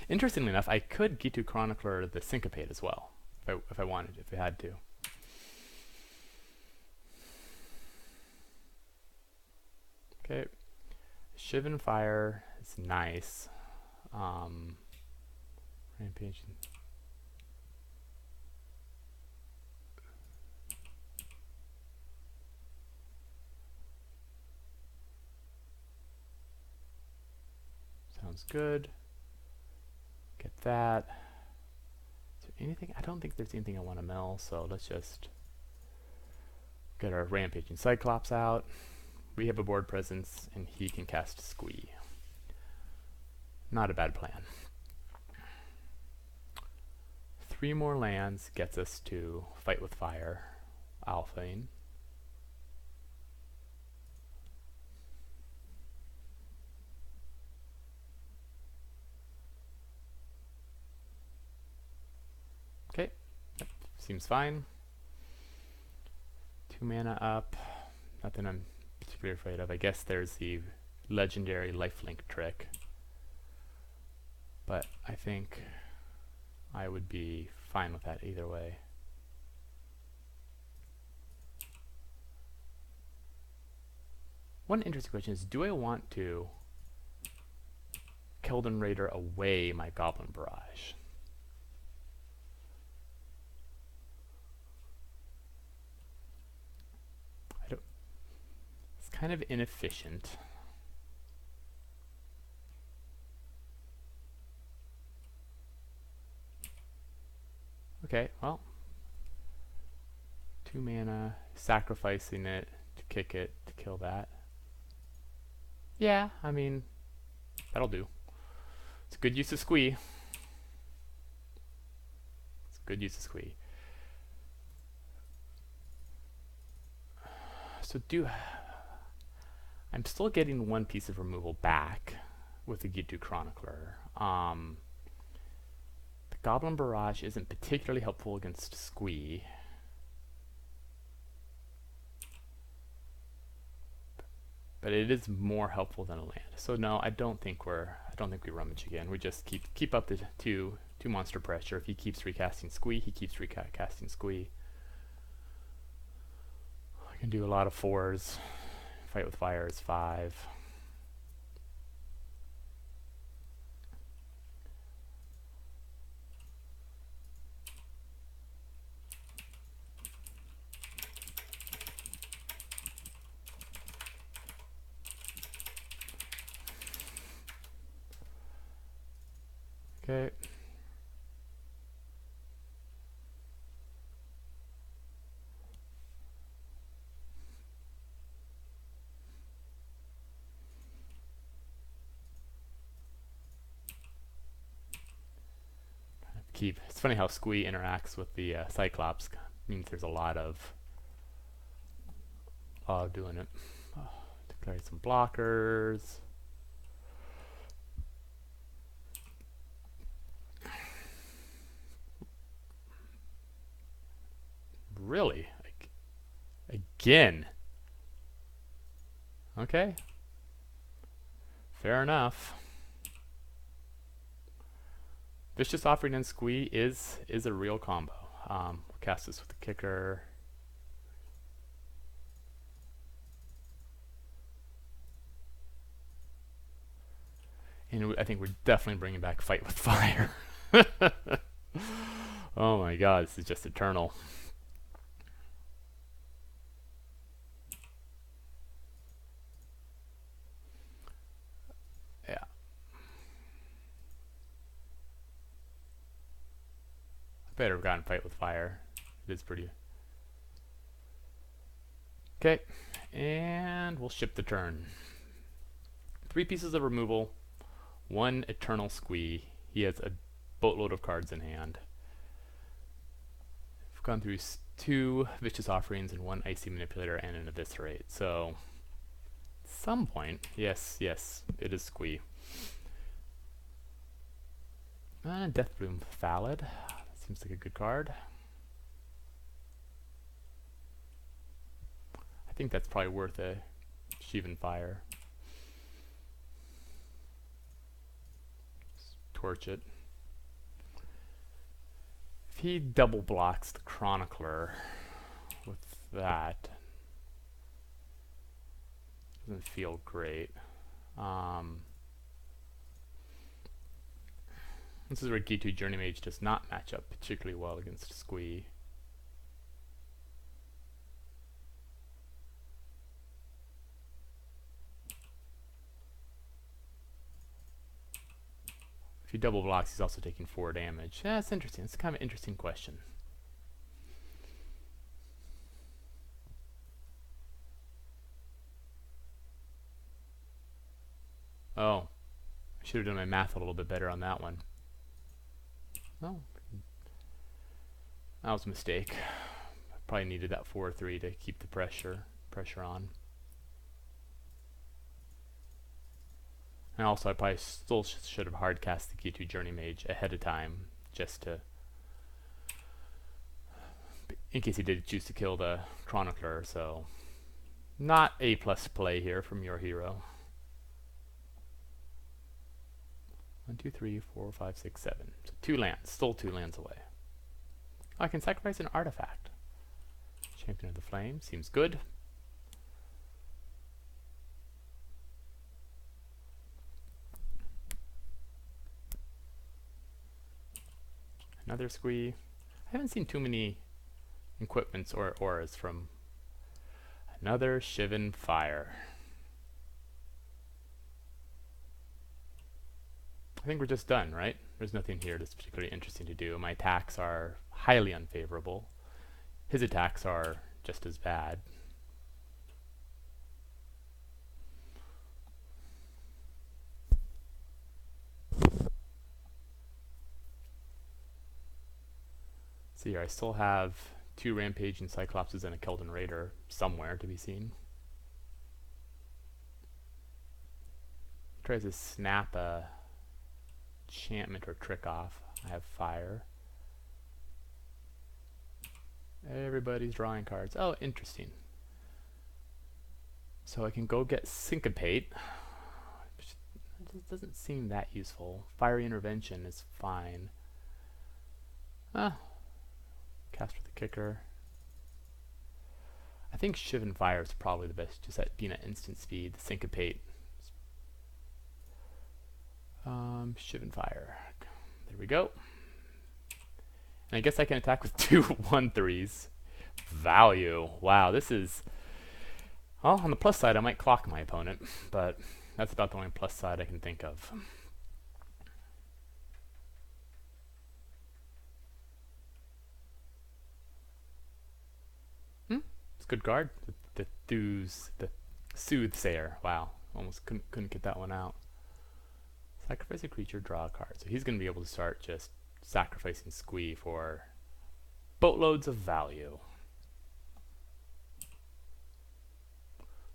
Interestingly enough, I could Gitu Chronicler the Syncopate as well, if I wanted, if I had to. Okay, Shivan Fire is nice. Rampage. Sounds good. Get that. Is there anything? I don't think there's anything I want to mill, so let's just get our Rampaging Cyclops out. We have a board presence, and he can cast Squee. Not a bad plan. 3 more lands gets us to Fight with Fire, Alphane. Okay, yep, seems fine. 2 mana up, nothing I'm particularly afraid of. I guess there's the legendary lifelink trick, but I think I would be fine with that either way. One interesting question is, do I want to Keldon Raider away my Goblin Barrage? It's kind of inefficient. Okay, well, 2 mana, sacrificing it to kick it to kill that. Yeah, I mean, that'll do. It's a good use of Squee. It's a good use of Squee. So I'm still getting 1 piece of removal back with the Gitu Chronicler. The Goblin Barrage isn't particularly helpful against Squee. But it is more helpful than a land. So no, I don't think we rummage again. We just keep up the two monster pressure. If he keeps recasting Squee, he keeps recasting Squee. I can do a lot of 4s. Fight with Fire is 5. Okay. It's funny how Squee interacts with the Cyclops. Means there's a lot of doing it. Declare some blockers. Really? Again? Okay. Fair enough. Vicious Offering and Squee is a real combo. We'll cast this with the kicker. And I think we're definitely bringing back Fight with Fire. Oh my god, this is just eternal. Yeah. I better have gotten Fight with Fire. It is pretty... Okay, and we'll ship the turn. 3 pieces of removal, 1 Eternal Squee. He has a boatload of cards in hand. We've gone through 2 Vicious Offerings and 1 Icy Manipulator and an Eviscerate. So, at some point, yes, it is Squee. Deathbloom Thallid. That seems like a good card. I think that's probably worth a Sheevan Fire. Just torch it. If he double blocks the Chronicler with that, doesn't feel great. This is where Gitu Journey Mage does not match up particularly well against Squee. he double blocks, he's also taking 4 damage. Yeah, that's interesting. It's kind of an interesting question. Oh, I should have done my math a little bit better on that one. Oh, that was a mistake. I probably needed that 4-3 to keep the pressure on. And also, I probably still should have hard cast the G2 Journey Mage ahead of time, just to, in case he did choose to kill the Chronicler. So, not A+ play here from your hero. 1, 2, 3, 4, 5, 6, 7. So 2 lands, still 2 lands away. Oh, I can sacrifice an artifact. Champion of the Flame seems good. Another squee. I haven't seen too many equipments or auras from another Shivan Fire. I think we're just done, right? There's nothing here that's particularly interesting to do. My attacks are highly unfavorable. His attacks are just as bad. See here, I still have 2 Rampaging Cyclopses and a Keldon Raider somewhere to be seen. Tries to snap a enchantment or trick off. I have fire. Everybody's drawing cards. Oh, interesting. So I can go get Syncopate. It doesn't seem that useful. Fiery Intervention is fine. Cast with the kicker. I think Shivan Fire is probably the best, just at being at instant speed. Syncopate. Shivan Fire. There we go. And I guess I can attack with 2 1/3s. Value. Wow, this is... Well, on the plus side, I might clock my opponent, but that's about the only plus side I can think of. It's a good card. The Soothsayer. Wow, almost couldn't get that one out. Sacrifice a creature, draw a card. So he's going to be able to start just sacrificing squee for boatloads of value.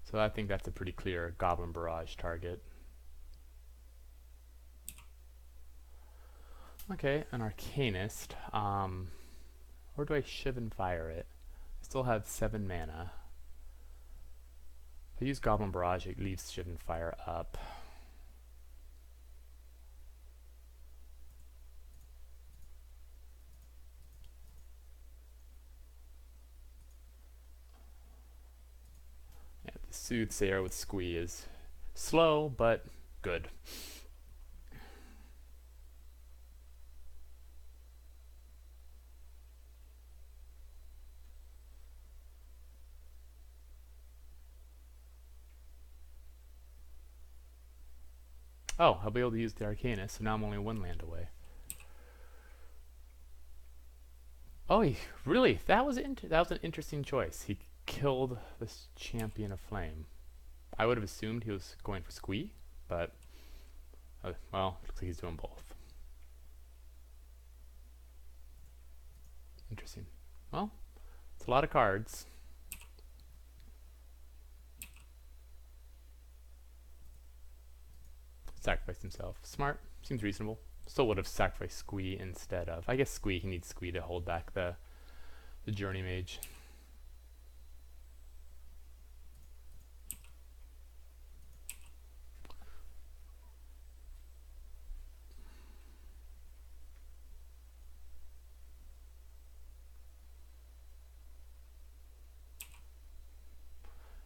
So I think that's a pretty clear Goblin Barrage target. Okay, an Arcanist. Where do I Shivan Fire it? I still have 7 mana. If I use Goblin Barrage, it leaves Shivan Fire up. Yeah, the Soothsayer with squee is slow, but good. Oh, I'll be able to use the Arcanist, so now I'm only 1 land away. Oh, really? That was an interesting choice. He killed this Champion of Flame. I would have assumed he was going for squee, but well, looks like he's doing both. Interesting. Well, it's a lot of cards. Sacrificed himself. Smart. Seems reasonable. Still would have sacrificed squee instead of... I guess squee, he needs squee to hold back the Journey Mage.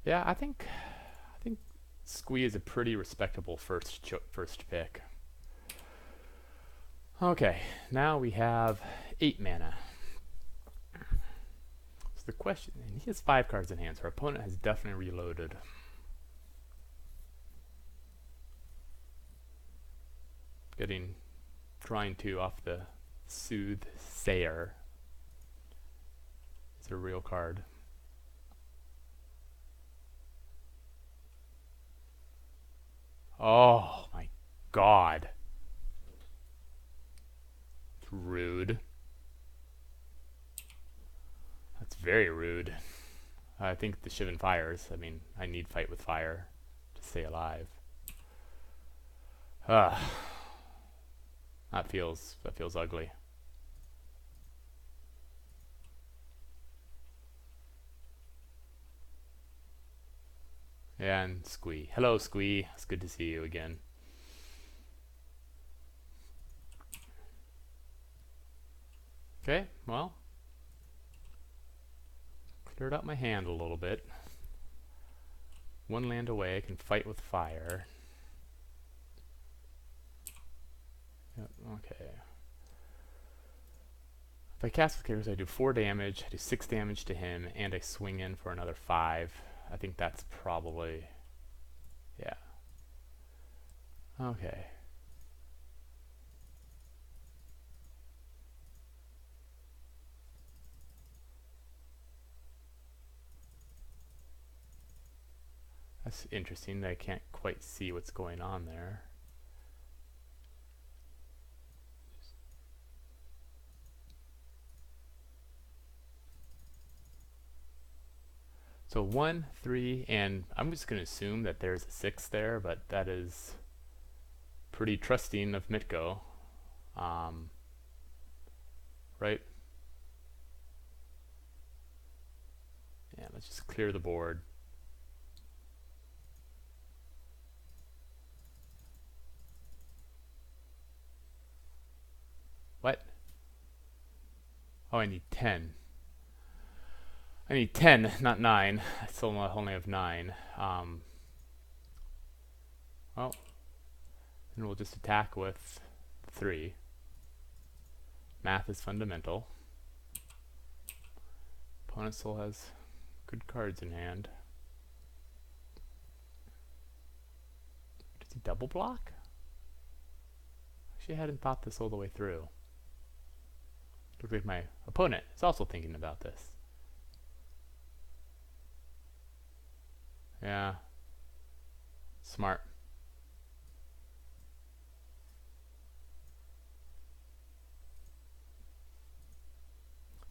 Yeah, I think squee is a pretty respectable first pick. Okay, now we have 8 mana. So the question, and he has 5 cards in hand, so our opponent has definitely reloaded. Getting drawing 2 off the Soothsayer. It's a real card. Oh my god. It's rude. That's very rude. I think the Shivan fires. I mean, I need fight with fire to stay alive. That feels ugly. And Squee. Hello, Squee. It's good to see you again. Okay, well, cleared out my hand a little bit. 1 land away, I can fight with fire. Yep, okay. If I cast with characters, I do 4 damage, I do 6 damage to him, and I swing in for another 5. I think that's probably... yeah. Okay. That's interesting. I can't quite see what's going on there. So 1, 3, and I'm just going to assume that there's a 6 there, but that is pretty trusting of Mitko. Right? Yeah, let's just clear the board. What? Oh, I need 10. I need 10, not 9. I still only have 9. Well, then we'll just attack with 3. Math is fundamental. Opponent still has good cards in hand. Does he double block? Actually, I hadn't thought this all the way through. Looks like my opponent is also thinking about this. Yeah. Smart.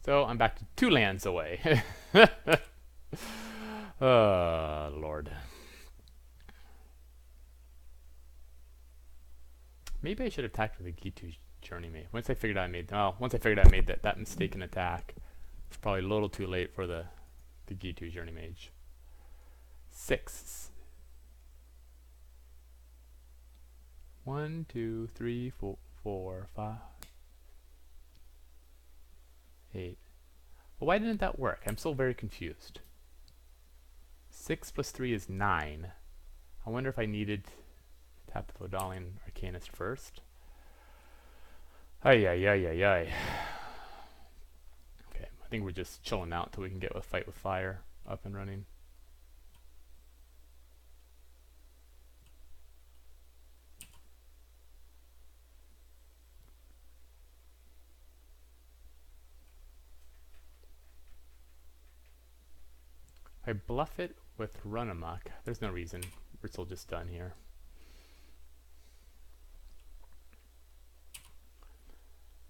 So I'm back to 2 lands away. Lord. Maybe I should have attacked with a Gitu Journeyman. Once I figured out I made that mistaken attack. It's probably a little too late for the Gitu Journey Mage. 6. 1, 2, 3, 4, 5, 8. Well, why didn't that work? I'm still very confused. 6 plus 3 is 9. I wonder if I needed to tap the Vodalian Arcanist first. Ay. Okay, I think we're just chilling out until we can get a fight with fire up and running. I bluff it with Run Amok. There's no reason. We're still just done here.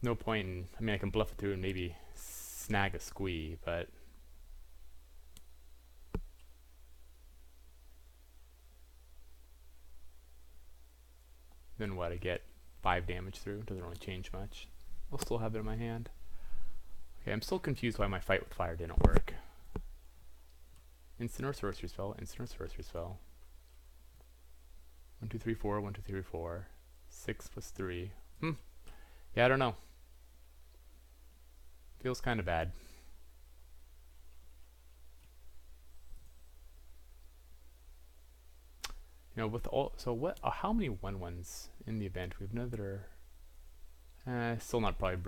No point in... I mean, I can bluff it through and maybe snag a Squee, but... then what? I get 5 damage through. Doesn't really change much. I'll still have it in my hand. Okay, I'm still confused why my fight with fire didn't work. Instant or sorcery spell, instant or sorcery spell. 1, 2, 3, 4, 1, 2, 3, 4. 6 plus 3. Yeah, I don't know. Feels kind of bad. You know, with all... so what... how many 1/1s in the event? We have another... still not probably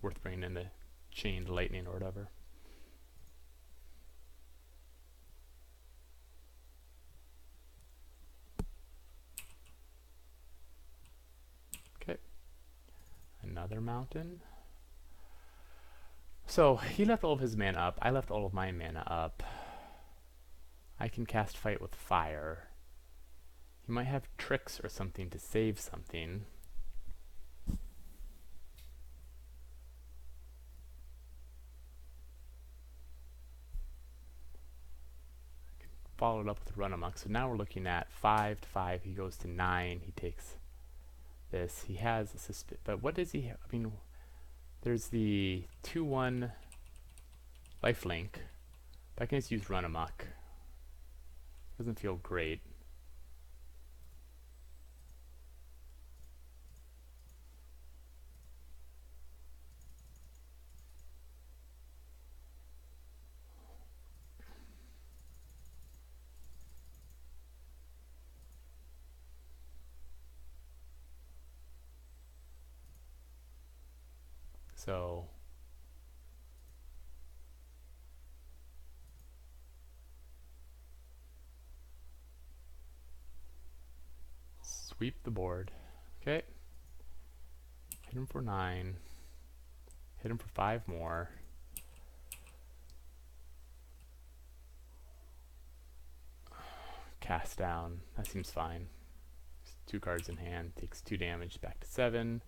worth bringing in the chained lightning or whatever. another mountain. So he left all of his mana up. I left all of my mana up. I can cast Fight with Fire. He might have tricks or something to save something. Followed up with Run Amok. So now we're looking at 5 to 5. He goes to 9. He takes this. He has a but what does he have? I mean, there's the 2/1 lifelink. But I can just use Run Amok. Doesn't feel great. So sweep the board. Okay. Hit him for 9. Hit him for 5 more. Cast down. That seems fine. 2 cards in hand. Takes 2 damage. Back to 7.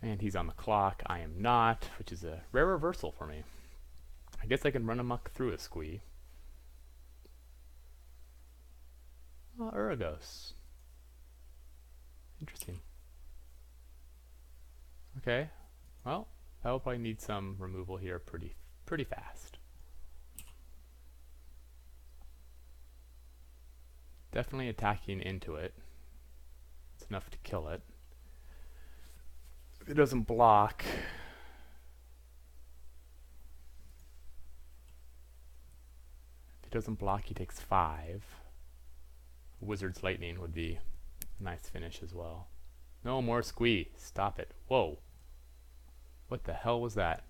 And he's on the clock. I am not, which is a rare reversal for me. I guess I can Run Amok through a squee. Oh, Uragos. Interesting. Okay. Well, that will probably need some removal here pretty fast. Definitely attacking into it. It's enough to kill it. If it doesn't block, he takes 5. Wizard's Lightning would be a nice finish as well. No more squee. Stop it. Whoa. What the hell was that?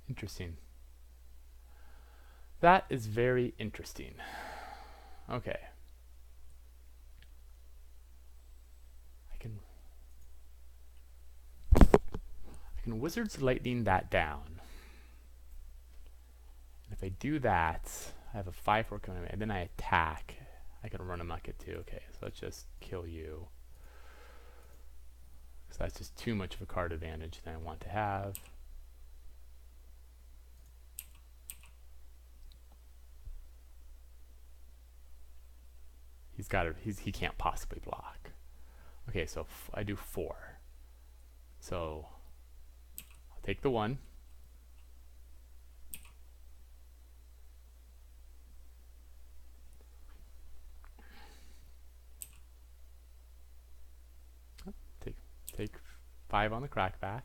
Interesting. That is very interesting. Okay. I can Wizard's Lightning that down. And if I do that, I have a 5/4 coming in, and then I attack. I can Run Amok it too. Okay, so let's just kill you. So that's just too much of a card advantage than I want to have. He can't possibly block. Okay, so I do 4. So I'll take the 1. Take 5 on the crackback.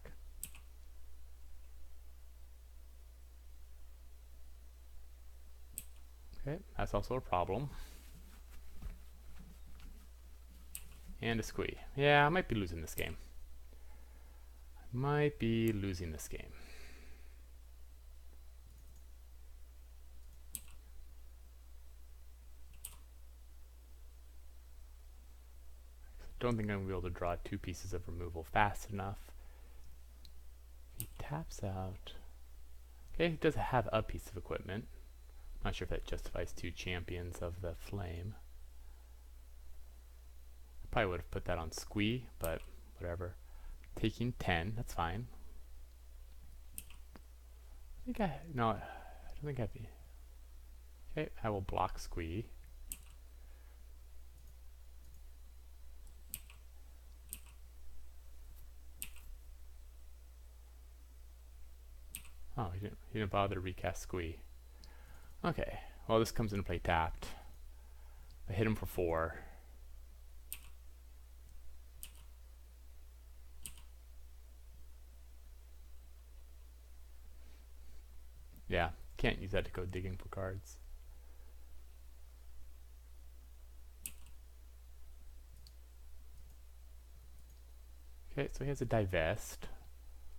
Okay, that's also a problem. And a squee. Yeah, I might be losing this game. I don't think I'm going to be able to draw 2 pieces of removal fast enough. He taps out. Okay, he does have a piece of equipment. Not sure if that justifies 2 champions of the flame. I probably would have put that on squee, but whatever. Taking 10, that's fine. I don't think I'd be. Okay, I will block squee. Oh, he didn't bother to recast squee. Okay, well this comes into play tapped. I hit him for 4. Yeah, can't use that to go digging for cards. Okay, so he has a divest,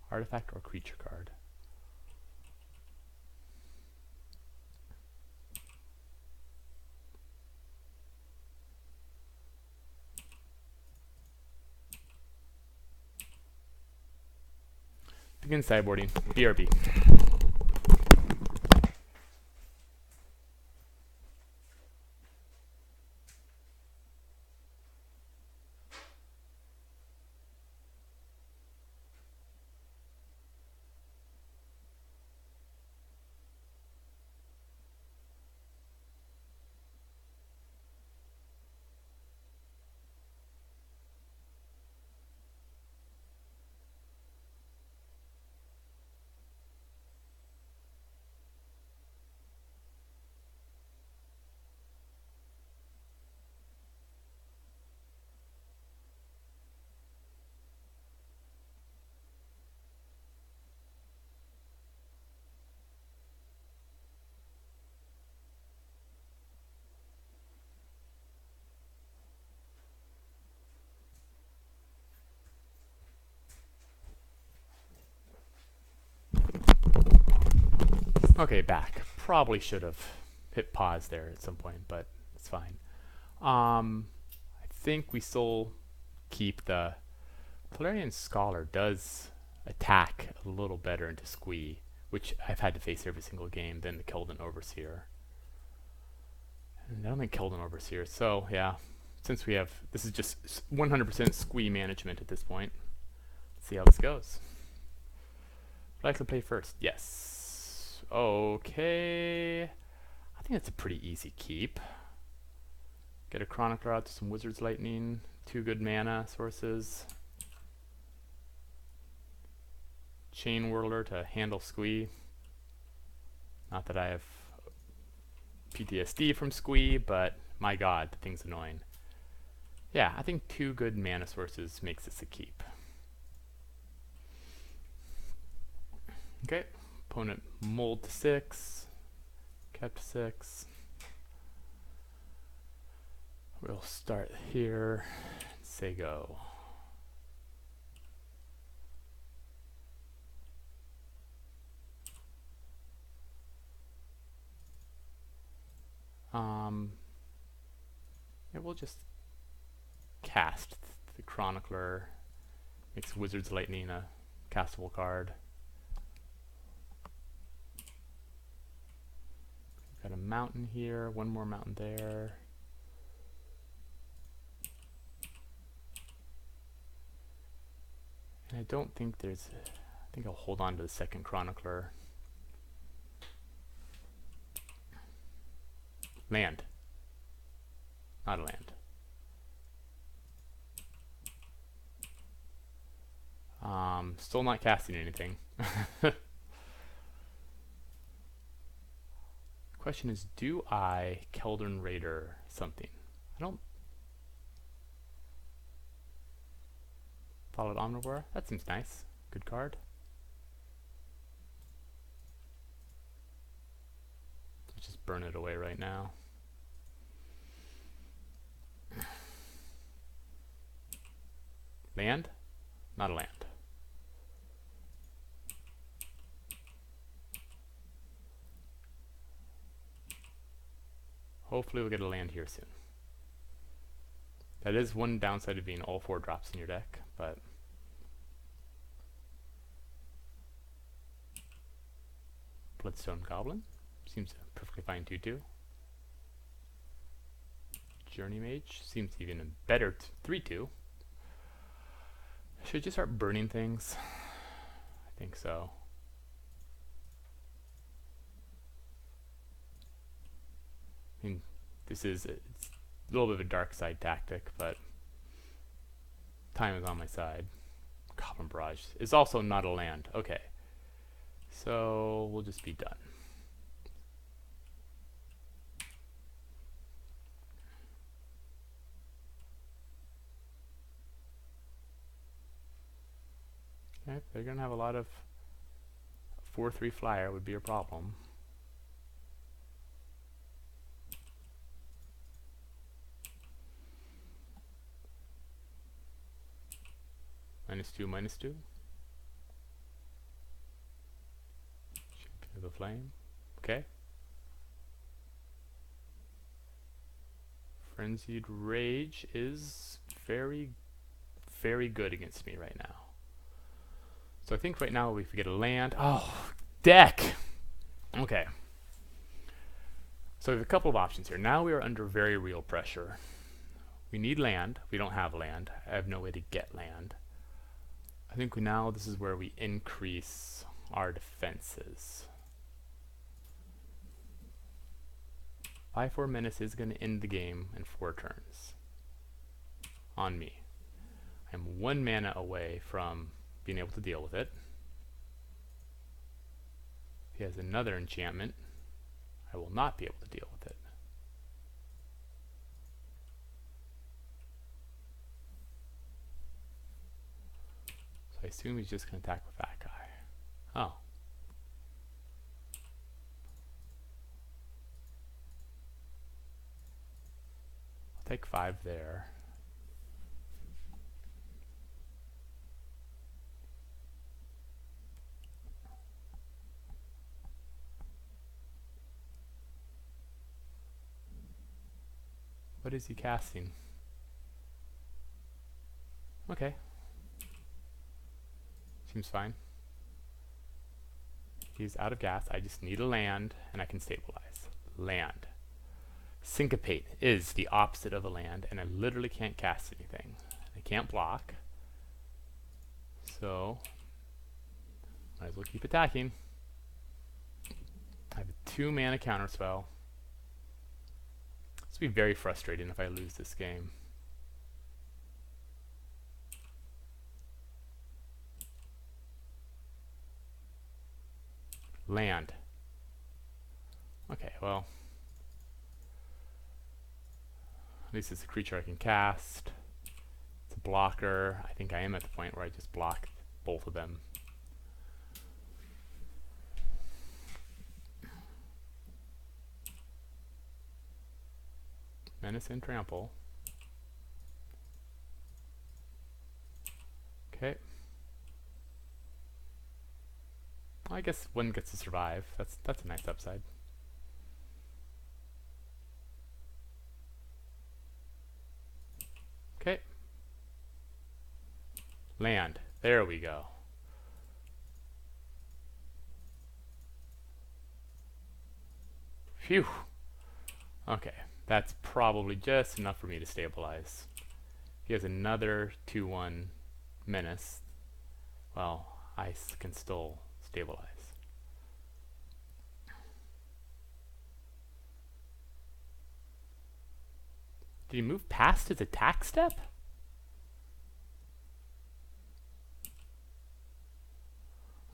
artifact or creature card. Begin sideboarding. BRB. Okay, back. Probably should have hit pause there at some point, but it's fine. I think we still keep the Polarian Scholar does attack a little better into Squee, which I've had to face every single game, than the Keldon Overseer. And I don't think Keldon Overseer, so yeah, since we have, this is just 100% Squee management at this point. Let's see how this goes. Would I like to play first? Yes. Okay. I think that's a pretty easy keep. Get a Chronicler out to some Wizard's Lightning. 2 good mana sources. Chain Whirler to handle Squee. Not that I have PTSD from Squee, but my god, the thing's annoying. Yeah, I think 2 good mana sources makes this a keep. Okay. Opponent mulled to 6, kept 6. We'll start here, say go. Yeah, we'll just cast the Chronicler, makes Wizard's Lightning a castable card. Got a mountain here, 1 more mountain there. And I don't think there's, I think I'll hold on to the second Chronicler. Land. Not a land. Still not casting anything. Question is, do I Keldon Raider something? I don't. Followed Omnivore? That seems nice. Good card. Let's just burn it away right now. Land? Not a land. Hopefully we'll get a land here soon. That is one downside of being all 4 drops in your deck, but Bloodstone Goblin seems perfectly fine 2/2. Journey Mage seems even a better 3/2. Should I just start burning things? I think so. I mean, this is a little bit of a dark side tactic, but time is on my side. Goblin Barrage is also not a land. Okay. So we'll just be done. Okay, they're going to have a lot of 4/3 flyer would be a problem. -2, -2. Champion of the Flame. Okay. Frenzied Rage is very, very good against me right now. So I think right now if we get a land, oh, deck. Okay. So we have a couple of options here. Now we are under very real pressure. We need land. We don't have land. I have no way to get land. I think now this is where we increase our defenses. 5/4 menace is going to end the game in 4 turns. On me. I'm 1 mana away from being able to deal with it. If he has another enchantment, I will not be able to deal with it. So I assume he's just going to attack with that guy. Oh. I'll take 5 there. What is he casting? Okay. Seems fine. He's out of gas. I just need a land, and I can stabilize. Land. Syncopate is the opposite of a land, and I literally can't cast anything. I can't block. So, might as well keep attacking. I have a 2 mana counterspell. This will be very frustrating if I lose this game. Land. Okay, well. At least it's a creature I can cast. It's a blocker. I think I am at the point where I just block both of them. Menace and trample. Okay. Well, I guess one gets to survive. That's a nice upside. Okay. Land. There we go. Phew. Okay. That's probably just enough for me to stabilize. He has another 2/1 menace. Well, I can still stabilize. Did he move past his attack step?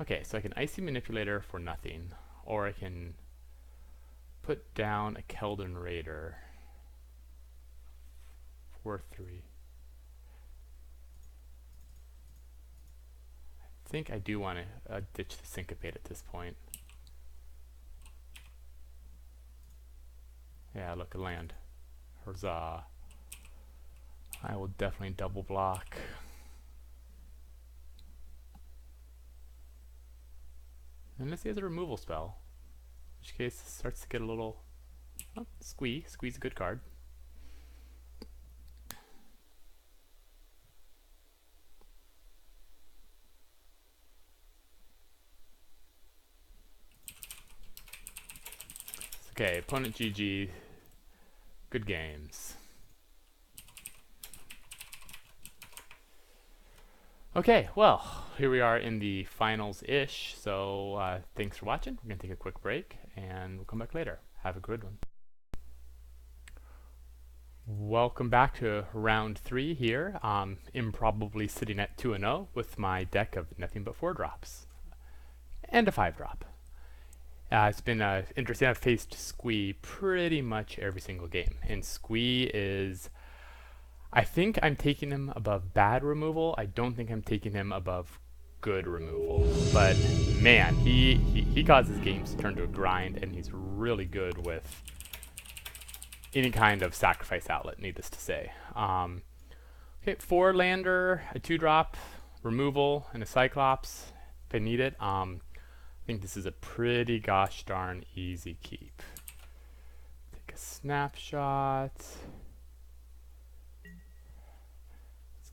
Okay, so I can Icy Manipulator for nothing, or I can put down a Keldon Raider for 3. I think I do want to ditch the Syncopate at this point. Yeah, look, a land. Huzzah. I will definitely double block. Unless he has a removal spell. In which case, it starts to get a little... Oh, Squee. Squee's a good card. Okay, opponent GG. Good games. Okay, well, here we are in the finals-ish, so thanks for watching. We're going to take a quick break, and we'll come back later. Have a good one. Welcome back to round 3 here. Improbably sitting at 2-0 with my deck of nothing but 4-drops. And a 5-drop. It's been interesting. I've faced Squee pretty much every single game, and Squee is... I think I'm taking him above bad removal. I don't think I'm taking him above good removal. But man, he causes games to turn to a grind, and he's really good with any kind of sacrifice outlet, needless to say. Okay, 4-lander, a 2-drop, removal, and a Cyclops if I need it. I think this is a pretty gosh darn easy keep. Take a snapshot.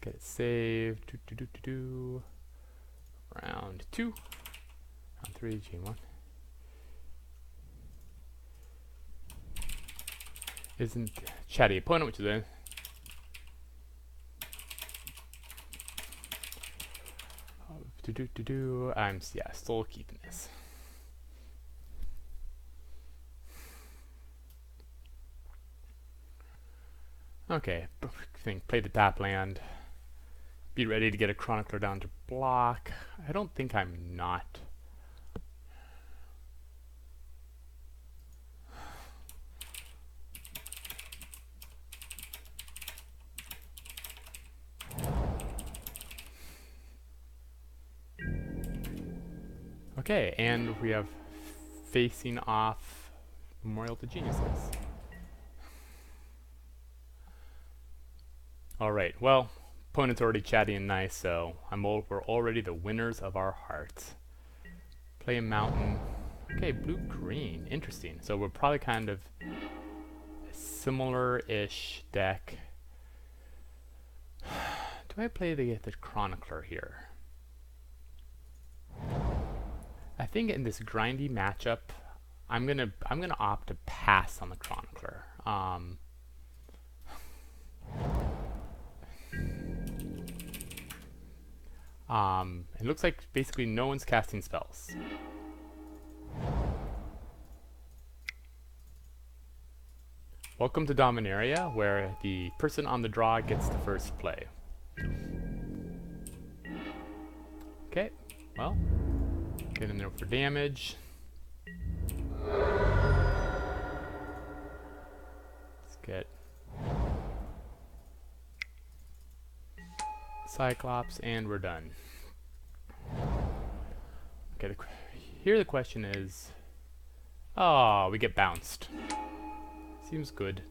Get it saved. Round Round 2. Round 3, chain 1. Isn't chatty opponent, which is in. I'm still keeping this. Okay, play the tap land. Be ready to get a Chronicler down to block. I don't think I'm not. Okay, and we have facing off Memorial to Geniuses. Alright, well, opponent's already chatty and nice, so we're already the winners of our hearts. Play a mountain. Okay, blue-green. Interesting. So we're probably kind of a similar-ish deck. Do I play the Chronicler here? I think in this grindy matchup, I'm gonna opt to pass on the Chronicler. It looks like basically no one's casting spells. Welcome to Dominaria, where the person on the draw gets the first play. Okay, well, get in there for damage. Let's get Cyclops, and we're done. Okay, here the question is, oh, we get bounced. Seems good.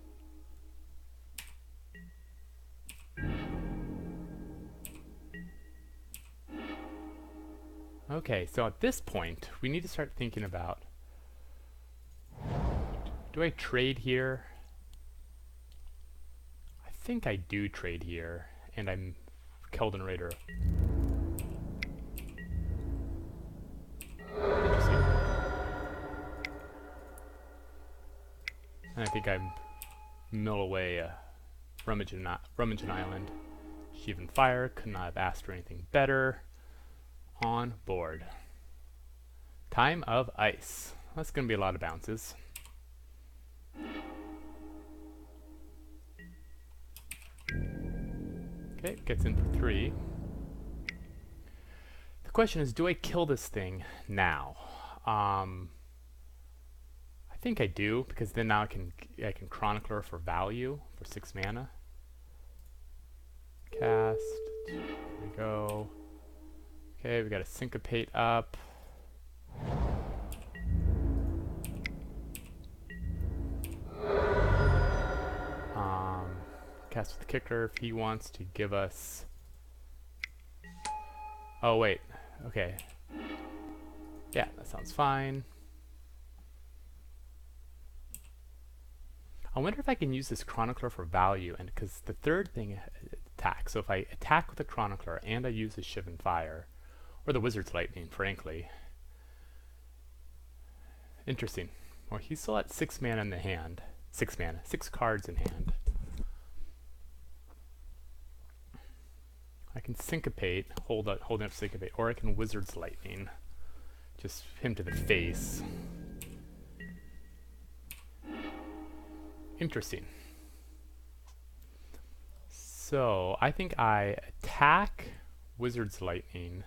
Okay, so at this point, we need to start thinking about, do I trade here? I think I do trade here, and I'm Keldon Raider. Interesting. And I think I mill away Rummaging Island. Sheevan Fire, could not have asked for anything better. On board. Time of Ice. That's going to be a lot of bounces. Okay, gets in for 3. The question is, do I kill this thing now? I think I do, because then now I can Chronicler for value for 6 mana. Cast. There we go. Okay, we got to syncopate up. Cast with the kicker if he wants to give us. Oh wait, okay. Yeah, that sounds fine. I wonder if I can use this Chronicler for value, and because the third thing attack. So if I attack with the Chronicler and I use the Sheevan Fire, or the Wizard's Lightning, frankly. Interesting. Well, he's still at 6 mana in the hand. 6 mana, 6 cards in hand. I can syncopate, holding up syncopate, or I can Wizard's Lightning. Just him to the face. Interesting. So I think I attack Wizard's Lightning.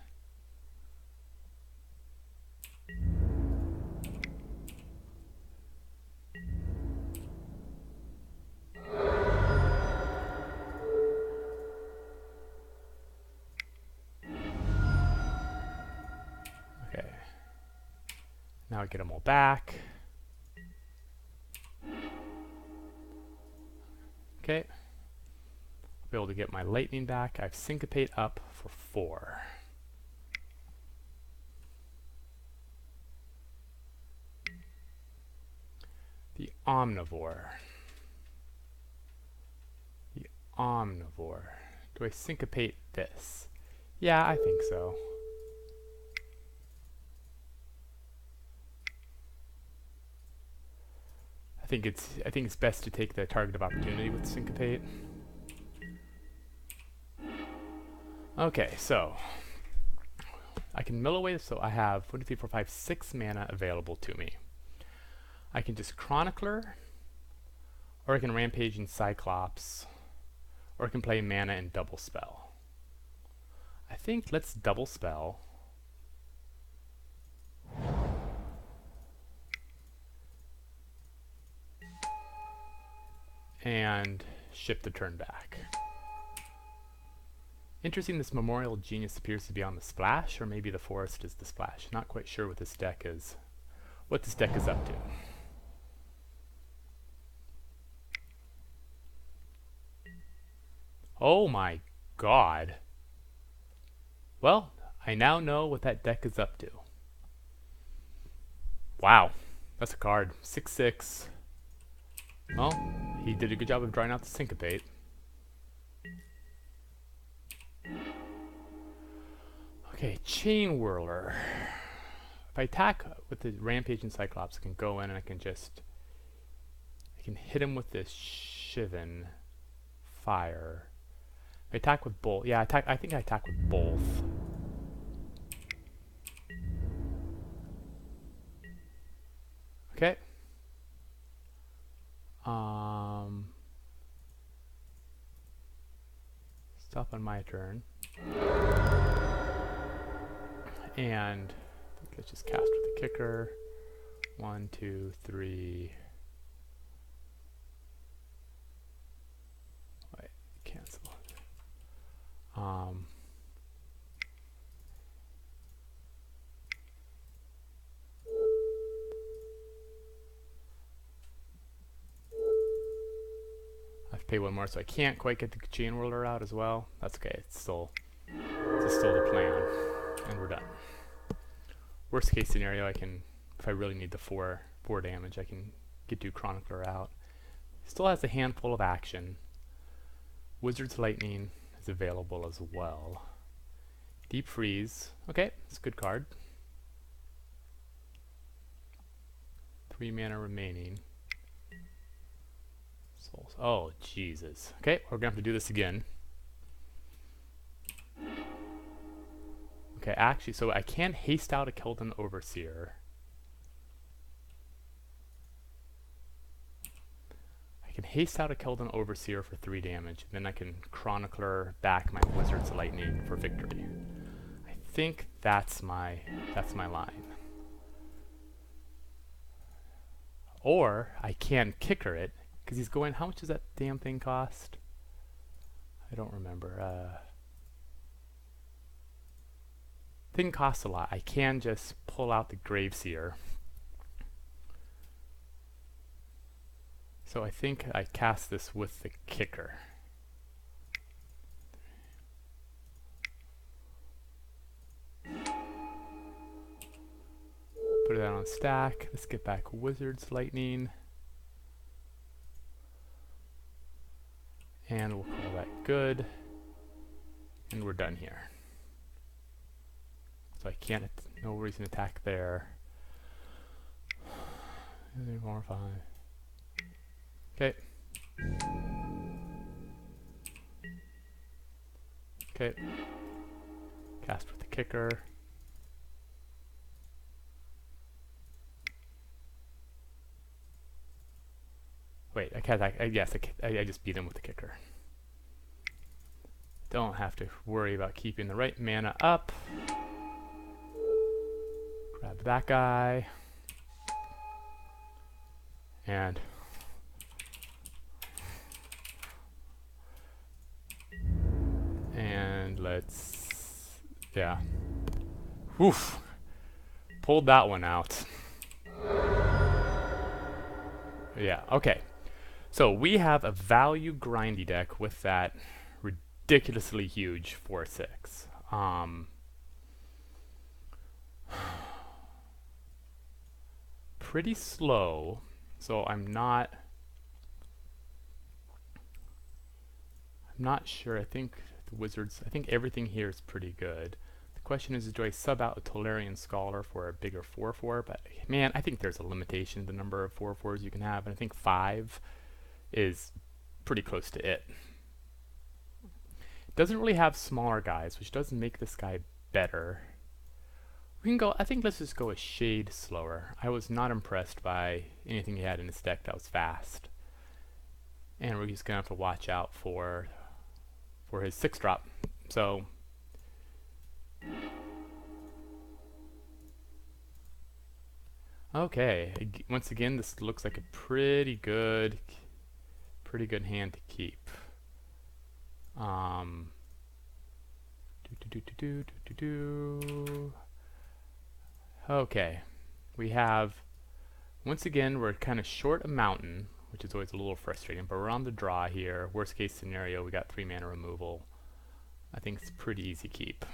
Now I get them all back. Okay. I'll be able to get my lightning back. I have syncopate up for 4. The Omnivore. The Omnivore. Do I syncopate this? Yeah, I think so. I think it's best to take the target of opportunity with Syncopate. Okay, so I can mill away, so I have 1, 2, 3, 4, 5, 6 mana available to me. I can just Chronicler, or I can Rampage and Cyclops, or I can play mana and double spell. I think let's double spell. And ship the turn back. Interesting, this Memorial Genius appears to be on the splash, or maybe the forest is the splash. Not quite sure what this deck is up to. Oh my god. Well, I now know what that deck is up to. Wow, that's a card. 6/6. Well, he did a good job of drawing out the Syncopate. Okay, Chain Whirler. If I attack with the Rampage and Cyclops, I can go in and I can hit him with this Shivan Fire. If I attack with both. Yeah, I think I attack with both. Okay. Stop on my turn. And let's just cast with the kicker. 1, 2, 3. Wait, cancel. I have to pay 1 more, so I can't quite get the Chain Whirler out as well. That's okay. It's still the plan, and we're done. Worst case scenario, I can, if I really need the 4 damage, I can get to Chronicler out. Still has a handful of action. Wizard's Lightning is available as well. Deep Freeze. Okay, it's a good card. 3 mana remaining. Souls. Oh, Jesus. Okay, we're gonna have to do this again. Okay, actually, so I can haste out a Keldon Overseer. I can haste out a Keldon Overseer for 3 damage, then I can Chronicler back my Wizard's Lightning for victory. I think that's my line. Or I can kicker it, because he's going, how much does that damn thing cost? I don't remember. Thing costs a lot. I can just pull out the Graveseer. So I think I cast this with the kicker. Put it on stack. Let's get back Wizard's Lightning. And we'll call that good. And we're done here. So I can't, no reason to attack there. 3, 4, 5. Okay. Okay. Cast with the kicker. Wait, I can't. Yes, I just beat him with the kicker. Don't have to worry about keeping the right mana up. Grab that guy. And let's, yeah. Oof. Pulled that one out. Yeah, okay. So we have a value grindy deck with that ridiculously huge 4/6. Pretty slow, so I'm not sure. I think the Wizards, I think everything here is pretty good. The Question is, do I sub out a Tolarian Scholar for a bigger 4/4? But man, I think there's a limitation to the number of 4/4s you can have, and I think 5 is pretty close to it. Doesn't really have smaller guys, which doesn't make this guy better. We can go, I think let's just go a shade slower. I was not impressed by anything he had in his deck that was fast. And we're just gonna have to watch out for his 6-drop. So okay, once again this looks like a pretty good hand to keep. Okay, we have, once again, we're kind of short a mountain, which is always a little frustrating, but we're on the draw here. Worst case scenario, we got 3 mana removal. I think it's pretty easy keep.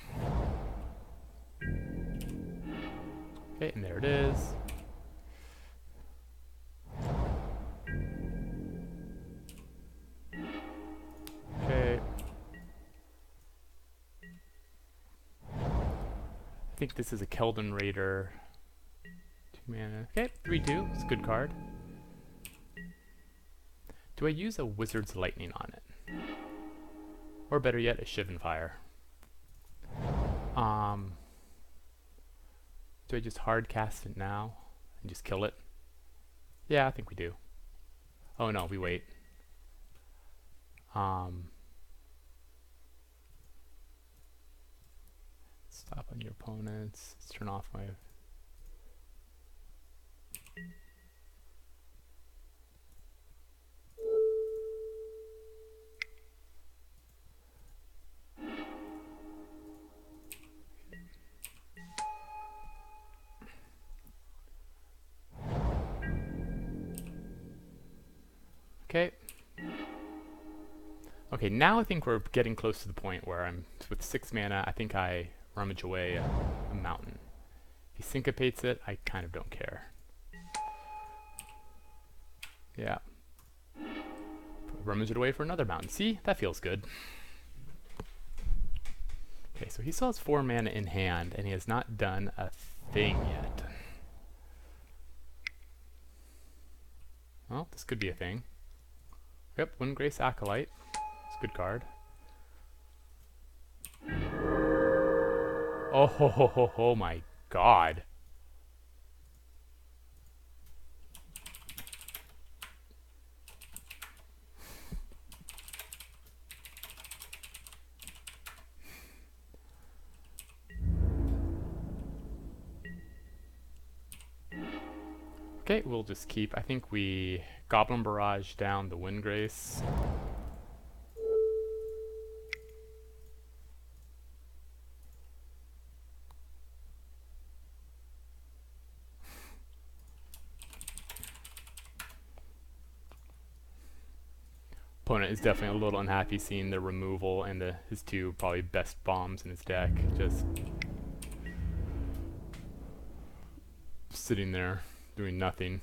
Okay, and there it is. Okay. I think this is a Keldon Raider. 2 mana. Okay, 3/2. It's a good card. Do I use a Wizard's Lightning on it? Or better yet, a Shivan Fire? Do I just hard cast it now and just kill it? Yeah, I think we do. Oh no, we wait. Stop on your opponents. Let's turn off my... Okay. Okay, now I think we're getting close to the point where I'm, with 6 mana, I think I rummage away a mountain. If he syncopates it, I kind of don't care. Yeah. Rummage it away for another mountain. See? That feels good. Okay, so he still has 4 mana in hand, and he has not done a thing yet. Well, this could be a thing. Yep, Windgrace Acolyte. It's a good card. Oh my god. Okay, we'll just keep, I think we Goblin Barrage down the Windgrace. Opponent is definitely a little unhappy seeing the removal and his 2 probably best bombs in his deck just sitting there doing nothing.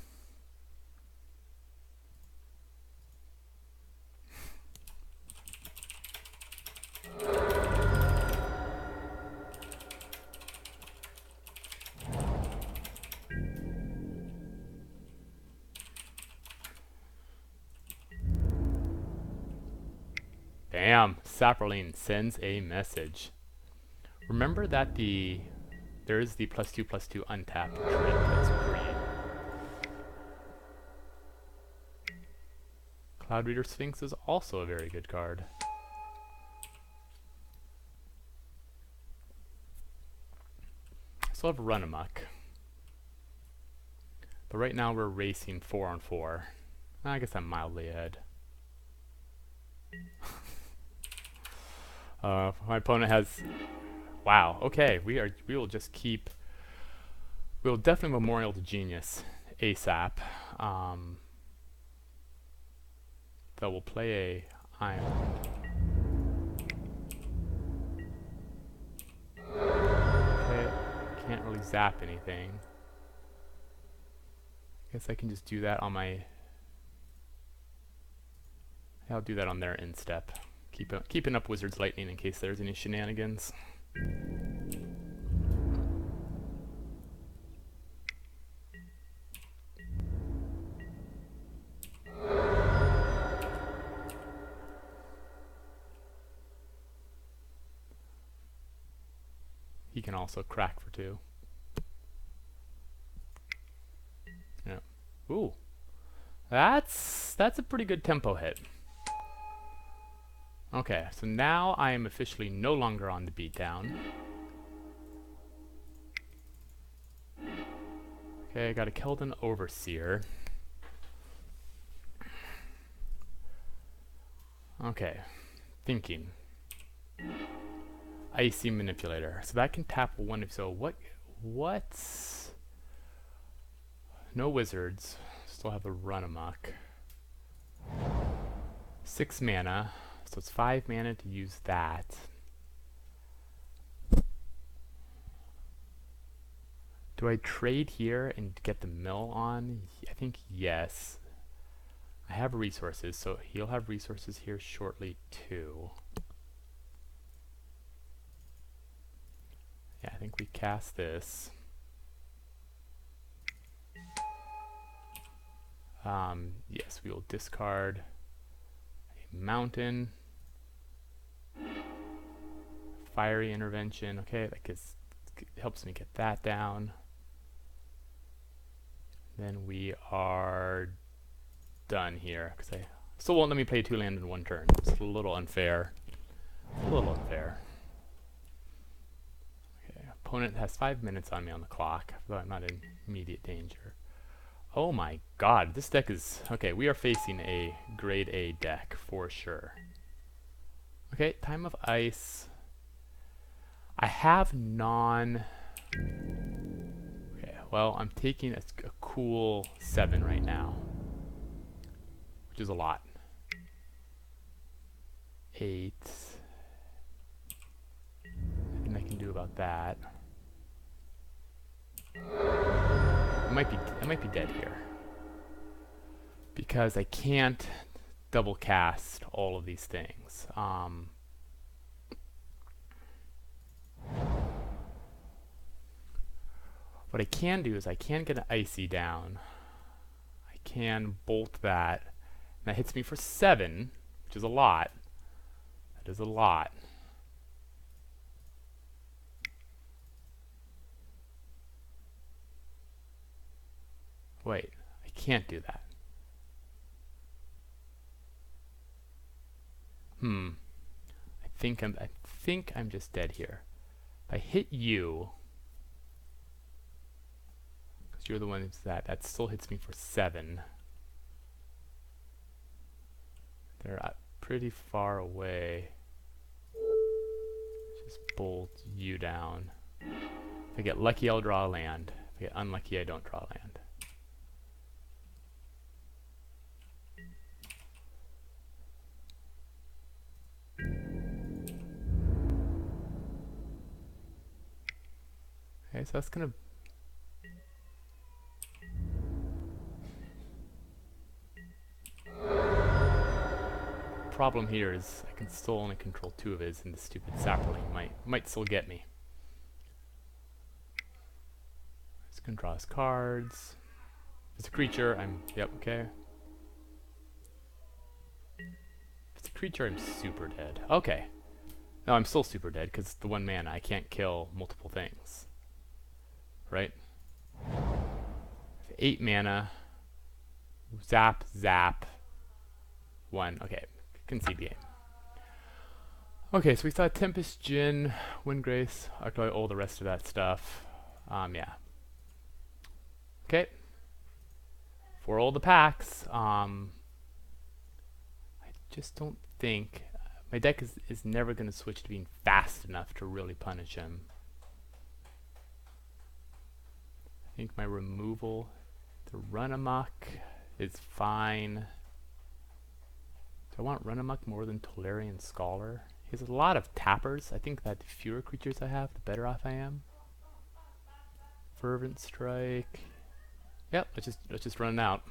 Bam! Saproline sends a message. Remember that there is the +2/+2 untapped trait that's free. Cloud Reader Sphinx is also a very good card. I still have Run Amok. But right now we're racing 4-on-4. I guess I'm mildly ahead. My opponent has... Wow, okay, we will just keep... We will definitely Memorial to Genius ASAP. So we'll play a Island. Okay, can't really zap anything. Guess I can just do that on my... I'll do that on their end step. Keeping up Wizard's Lightning in case there's any shenanigans. can also crack for 2. Yeah. Ooh. That's a pretty good tempo hit. Okay, so now I am officially no longer on the beatdown. Okay, I got a Keldon Overseer. Okay, thinking. Icy Manipulator. So that can tap 1 of, so what's... No wizards. Still have a run amok. 6 mana. So it's 5 mana to use that. Do I trade here and get the mill on? I think yes. I have resources, so he'll have resources here shortly too. Yeah, I think we cast this. Yes, we will discard a mountain. Fiery intervention. Okay, that helps me get that down. Then we are done here, because I still won't let me play 2 land in 1 turn. It's a little unfair. A little unfair. Okay, opponent has 5 minutes on me on the clock, though I'm not in immediate danger. Oh my god, this deck is... Okay, we are facing a grade A deck, for sure. Okay, Time of Ice. I have non... Okay, well, I'm taking a cool 7 right now, which is a lot. 8. Nothing I can do about that. I might be dead here, because I can't double cast all of these things. What I can do is I can get an Icy down. I can bolt that. And that hits me for 7, which is a lot. That is a lot. Wait, I can't do that. I think I'm just dead here. If I hit you, because you're the one who's that still hits me for 7. They're pretty far away. Just bolt you down. If I get lucky, I'll draw a land. If I get unlucky, I don't draw a land. Okay, so that's gonna... Problem here is I can still only control 2 of his, and the stupid sapling might still get me. Just gonna draw his cards. If it's a creature, yep, okay. If it's a creature, I'm super dead. Okay. No, I'm still super dead, because the 1 mana, I can't kill multiple things. Right? 8 mana. Zap, zap. 1. Okay. Concede the game. Okay, so we saw Tempest, Djinn, Windgrace, actually all the rest of that stuff. Yeah. Okay. For all the packs, I just don't think... my deck is never going to switch to being fast enough to really punish him. I think my removal, the run amok, is fine. Do I want run amok more than Tolarian Scholar? He has a lot of tappers. I think that the fewer creatures I have, the better off I am. Fervent Strike. Yep, let's just run it out.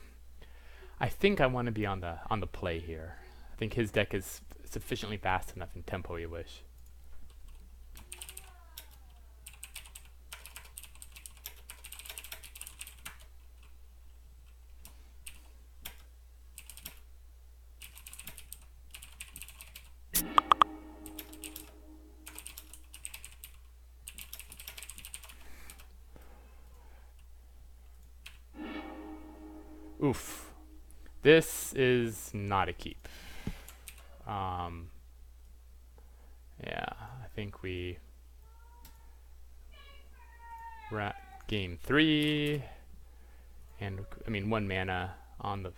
I think I want to be on the play here. I think his deck is sufficiently fast enough in tempo you wish. Oof. This is not a keep. Yeah, I think we're at game 3. And, I mean, 1 mana on the...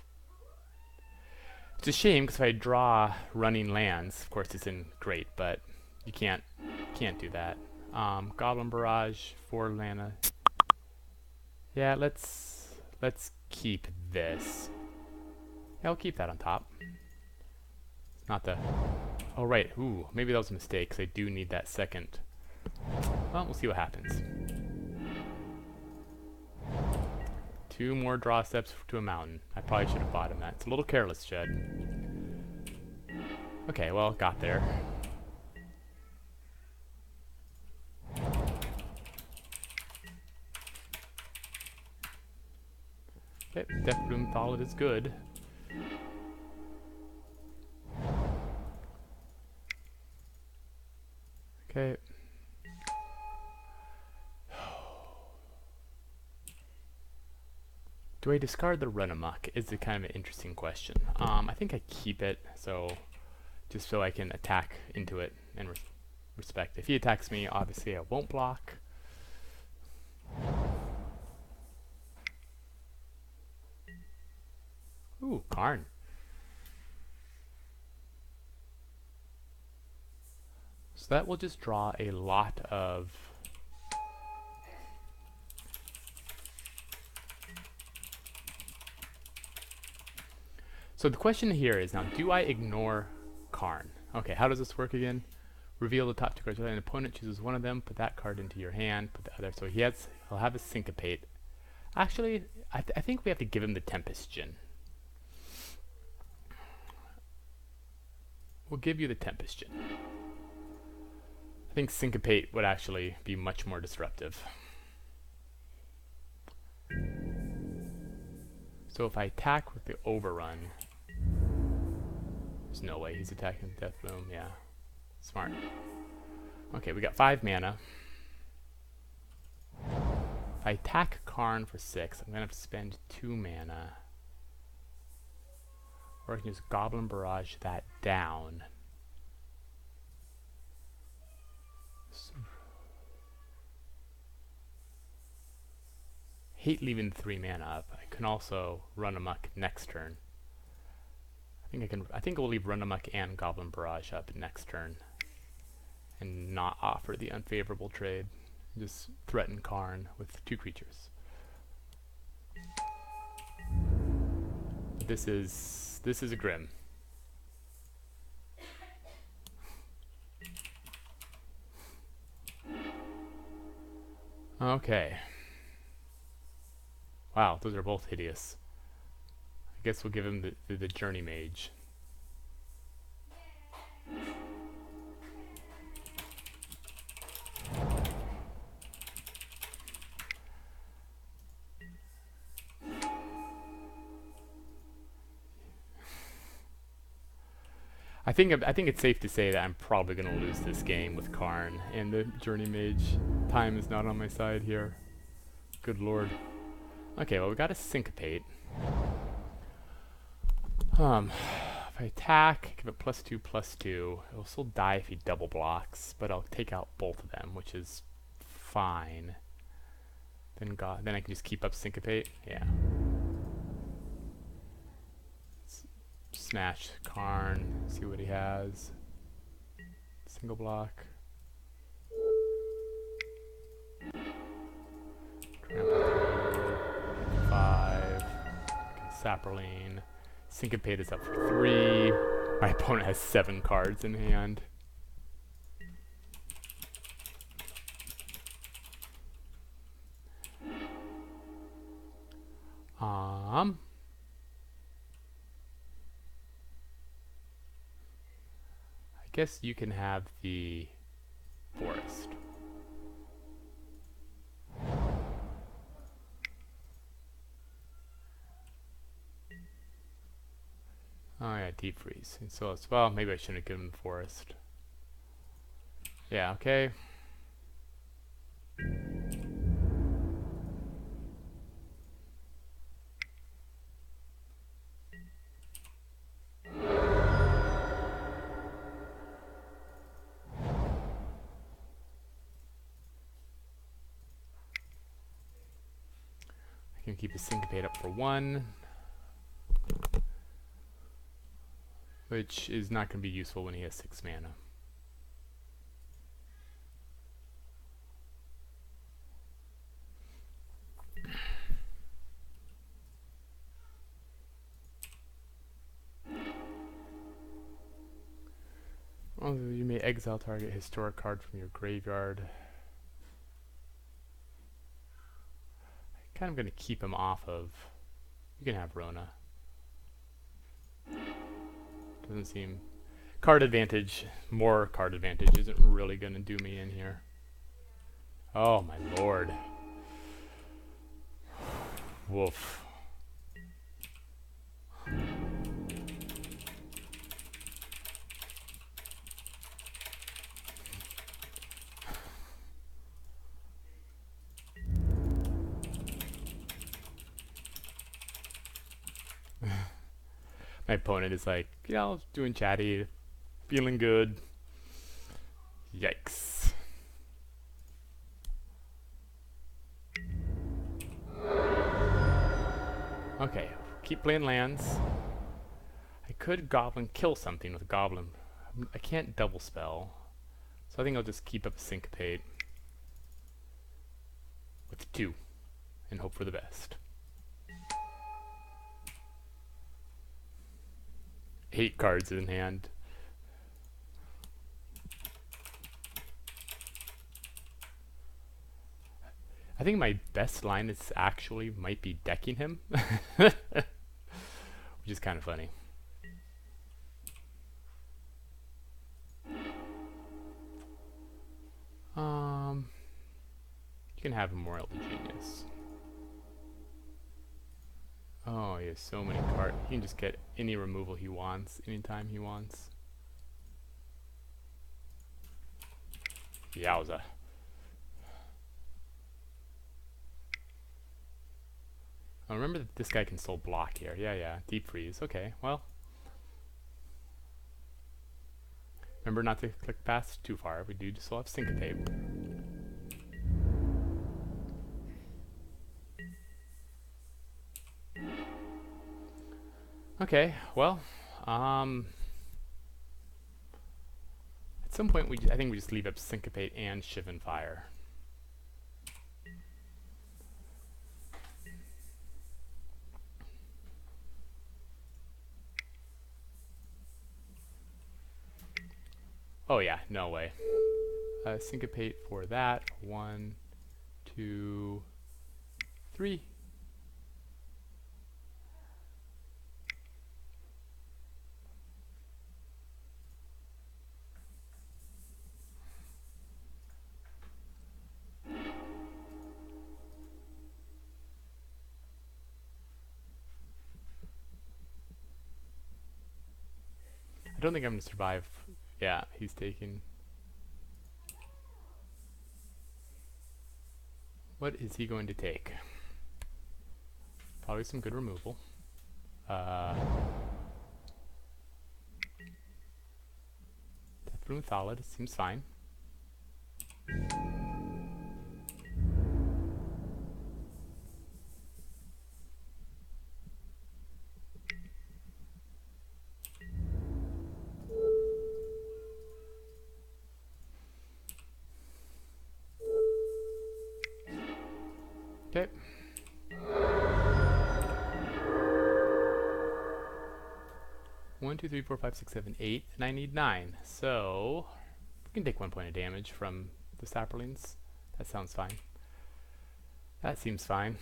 It's a shame, because if I draw running lands, of course it's in great, but you can't do that. Goblin Barrage, 4 mana. Yeah, let's keep this. Yeah, I'll keep that on top. It's not the... Oh, right. Ooh, maybe that was a mistake, because I do need that second. Well, we'll see what happens. 2 more draw steps to a mountain. I probably should have bought him that. It's a little careless, Jed. Okay, well, got there. Okay, Death Bloom Thought is good. Okay. Do I discard the Run Amok? Is a kind of an interesting question. I think I keep it, so just so I can attack into it and respect. If he attacks me, obviously I won't block. Ooh, Karn. So that will just draw a lot of... So the question here is now, do I ignore Karn? Okay, how does this work again? Reveal the top 2 cards. An opponent chooses one of them, put that card into your hand, put the other. So he'll have a Syncopate. Actually, I think we have to give him the Tempest Djinn. We'll give you the Tempest Djinn. I think Syncopate would actually be much more disruptive. So if I attack with the Overrun, there's no way he's attacking with Death Bloom. Yeah, smart. Okay, we got 5 mana. If I attack Karn for 6, I'm going to have to spend 2 mana. Or I can just Goblin Barrage that down. So hate leaving 3 mana up. I can also Run Amok next turn. I think we'll leave Run Amok and Goblin Barrage up next turn. And not offer the unfavorable trade. Just threaten Karn with 2 creatures. But this is a Grim. Okay. Wow, those are both hideous. I guess we'll give him the Journey Mage. I think it's safe to say that I'm probably going to lose this game with Karn, and the Journey Mage time is not on my side here. Good lord. Okay, well we got a Syncopate. If I attack, give it +2/+2. It'll still die if he double blocks, but I'll take out both of them, which is fine. Then I can just keep up Syncopate. Yeah. Smash Karn, see what he has. Single block. Trample 5. Saproline. Syncopate is up for 3. My opponent has 7 cards in hand. I guess you can have the forest. Oh yeah, deep freeze. And so as well, maybe I shouldn't have given him the forest. Yeah, okay. Can keep his syncopate up for 1, which is not going to be useful when he has 6 mana. Oh, you may exile target historic card from your graveyard. I'm kind of going to keep him off of. You can have Rona. Doesn't seem. Card advantage, more card advantage isn't really going to do me in here. Oh my lord. Woof. My opponent is like, you know, doing chatty, feeling good. Yikes. Okay, keep playing lands. I could goblin kill something with a goblin. I can't double spell. So I think I'll just keep up a syncopate with 2 and hope for the best. 8 cards in hand. I think my best line is actually might be decking him, which is kind of funny. You can have Memorial to Genius. Oh, he has so many cards. He can just get any removal he wants, anytime he wants. Yowza. Oh, remember that this guy can still block here. Yeah, deep freeze. Okay, well. Remember not to click past too far. We do still have syncopate. Okay, well, at some point I think we just leave up syncopate and Shivan Fire. Oh yeah, no way. Syncopate for that. 1, 2, 3. I don't think I'm gonna survive. Yeah, he's taking. What is he going to take? Probably some good removal. Deathroom Thalid seems fine. Okay. One, 2, 3, 4, 5, 6, 7, 8, and I need 9. So we can take 1 point of damage from the Saproings. That sounds fine. That seems fine.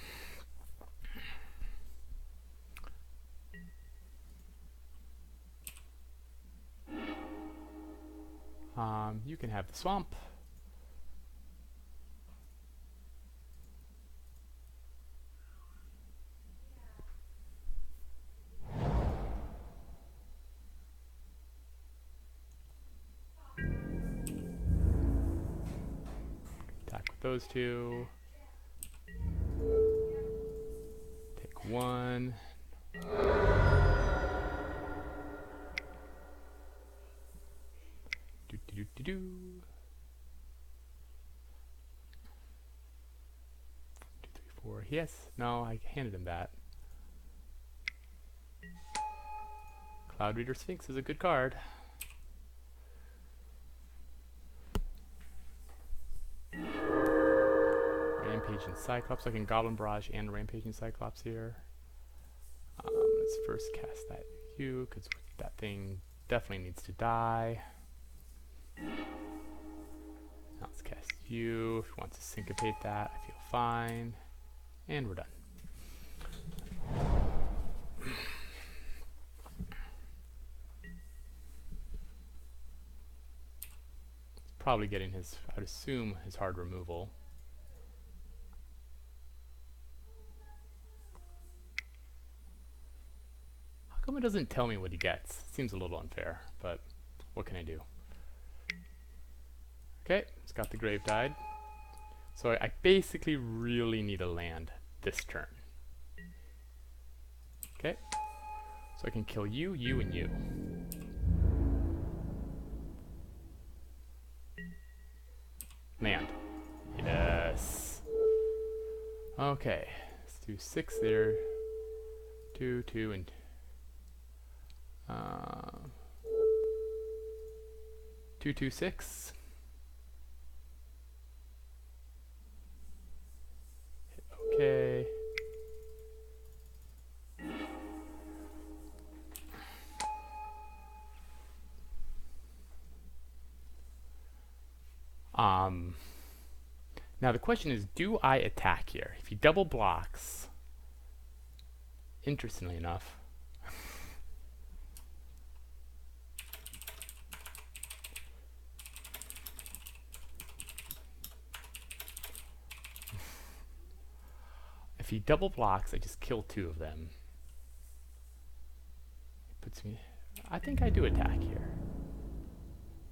You can have the swamp. Attack with those 2. Take 1. Do. 2, 3, 4. Yes. No, I handed him that. Cloud Reader Sphinx is a good card. Rampaging Cyclops. I can Goblin Barrage and Rampaging Cyclops here. Let's first cast that you, because that thing definitely needs to die. Now let's cast you. If he wants to syncopate that, I feel fine. And we're done. Probably getting his, I'd assume, his hard removal. How come it doesn't tell me what he gets? Seems a little unfair, but what can I do? Okay, it's got the Grave Tide. So I basically really need a land this turn. Okay, so I can kill you, you, and you. Land. Yes. Okay, let's do 6 there. 2, 2, and 2, 2, 6. Okay. Now the question is, do I attack here? If he double blocks, interestingly enough, if he double blocks, I just kill 2 of them. It puts me, I think I do attack here.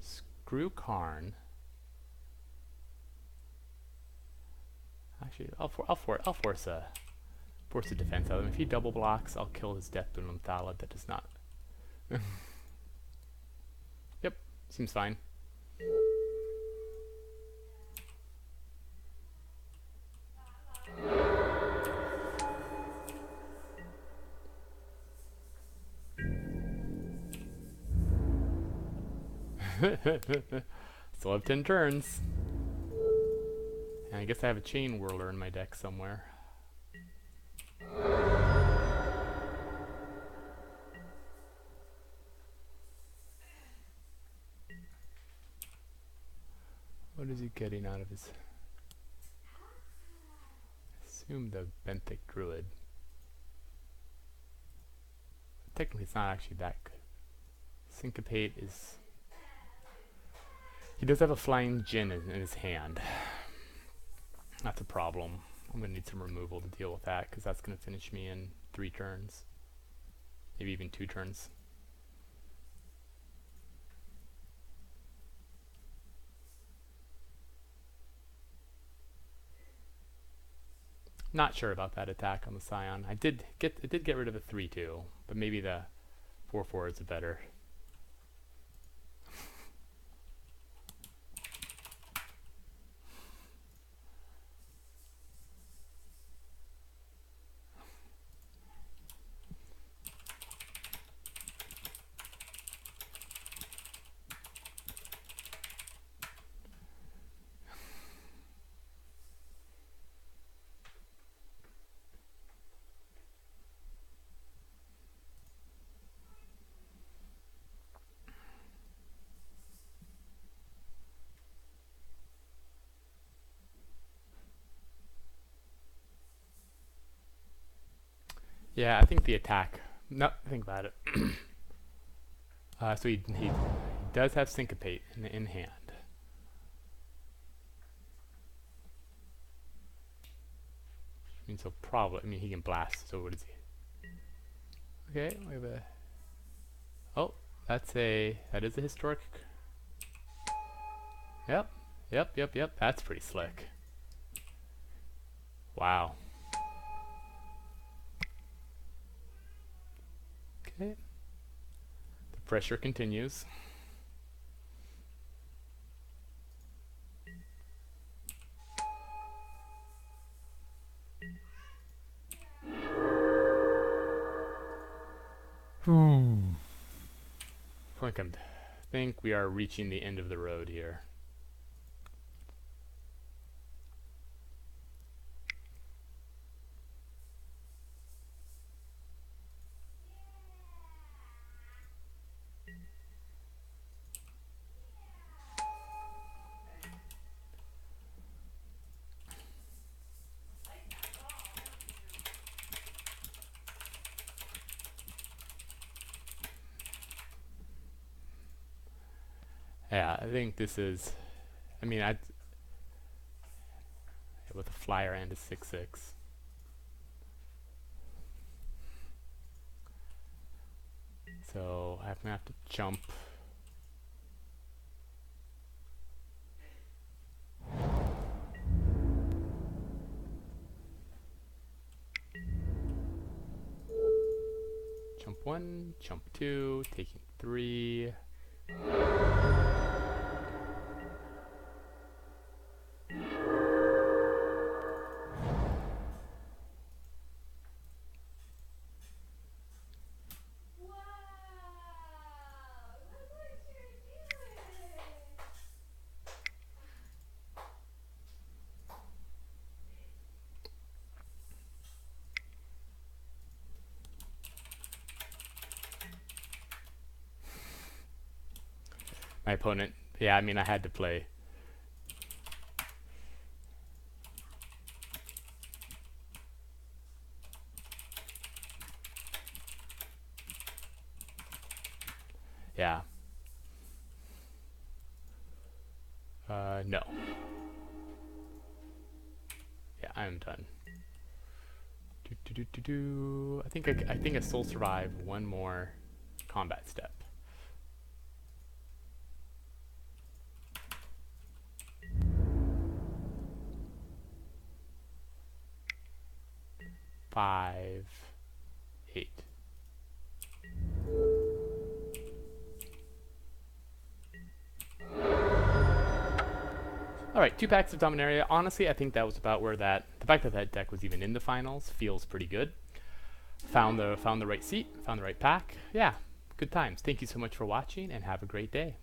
Screw Karn. Actually, I'll force a defense out of him. If he double blocks, I'll kill his Death Boon and Thala. That does not. Yep, seems fine. Still have 10 turns. And I guess I have a Chain Whirler in my deck somewhere. What is he getting out of his... I assume the Benthic Druid. Technically it's not actually that good. Syncopate is... He does have a Flying Djinn in his hand. That's a problem. I'm going to need some removal to deal with that, because that's going to finish me in 3 turns. Maybe even 2 turns. Not sure about that attack on the Scion. It did get rid of a 3/2, but maybe the 4/4 is a better. Yeah, I think the attack. No, think about it. So he does have Syncopate in hand. I mean, so probably. I mean, he can blast. So what is he? Okay, we have a. Oh, that is a historic. Yep. That's pretty slick. Wow. Okay. The pressure continues. I think we are reaching the end of the road here. Yeah, I think this is, I mean, with a flyer and a 6/6. So I'm gonna have to jump. Jump 1, jump 2, taking 3. My opponent, yeah, I mean, I had to play. Yeah. No. Yeah, I'm done. I think I think I still survive one more combat step. Five, 8. All right, 2 packs of Dominaria. Honestly, I think that was about where the fact that that deck was even in the finals feels pretty good. Found the right seat, found the right pack. Yeah, good times. Thank you so much for watching, and have a great day.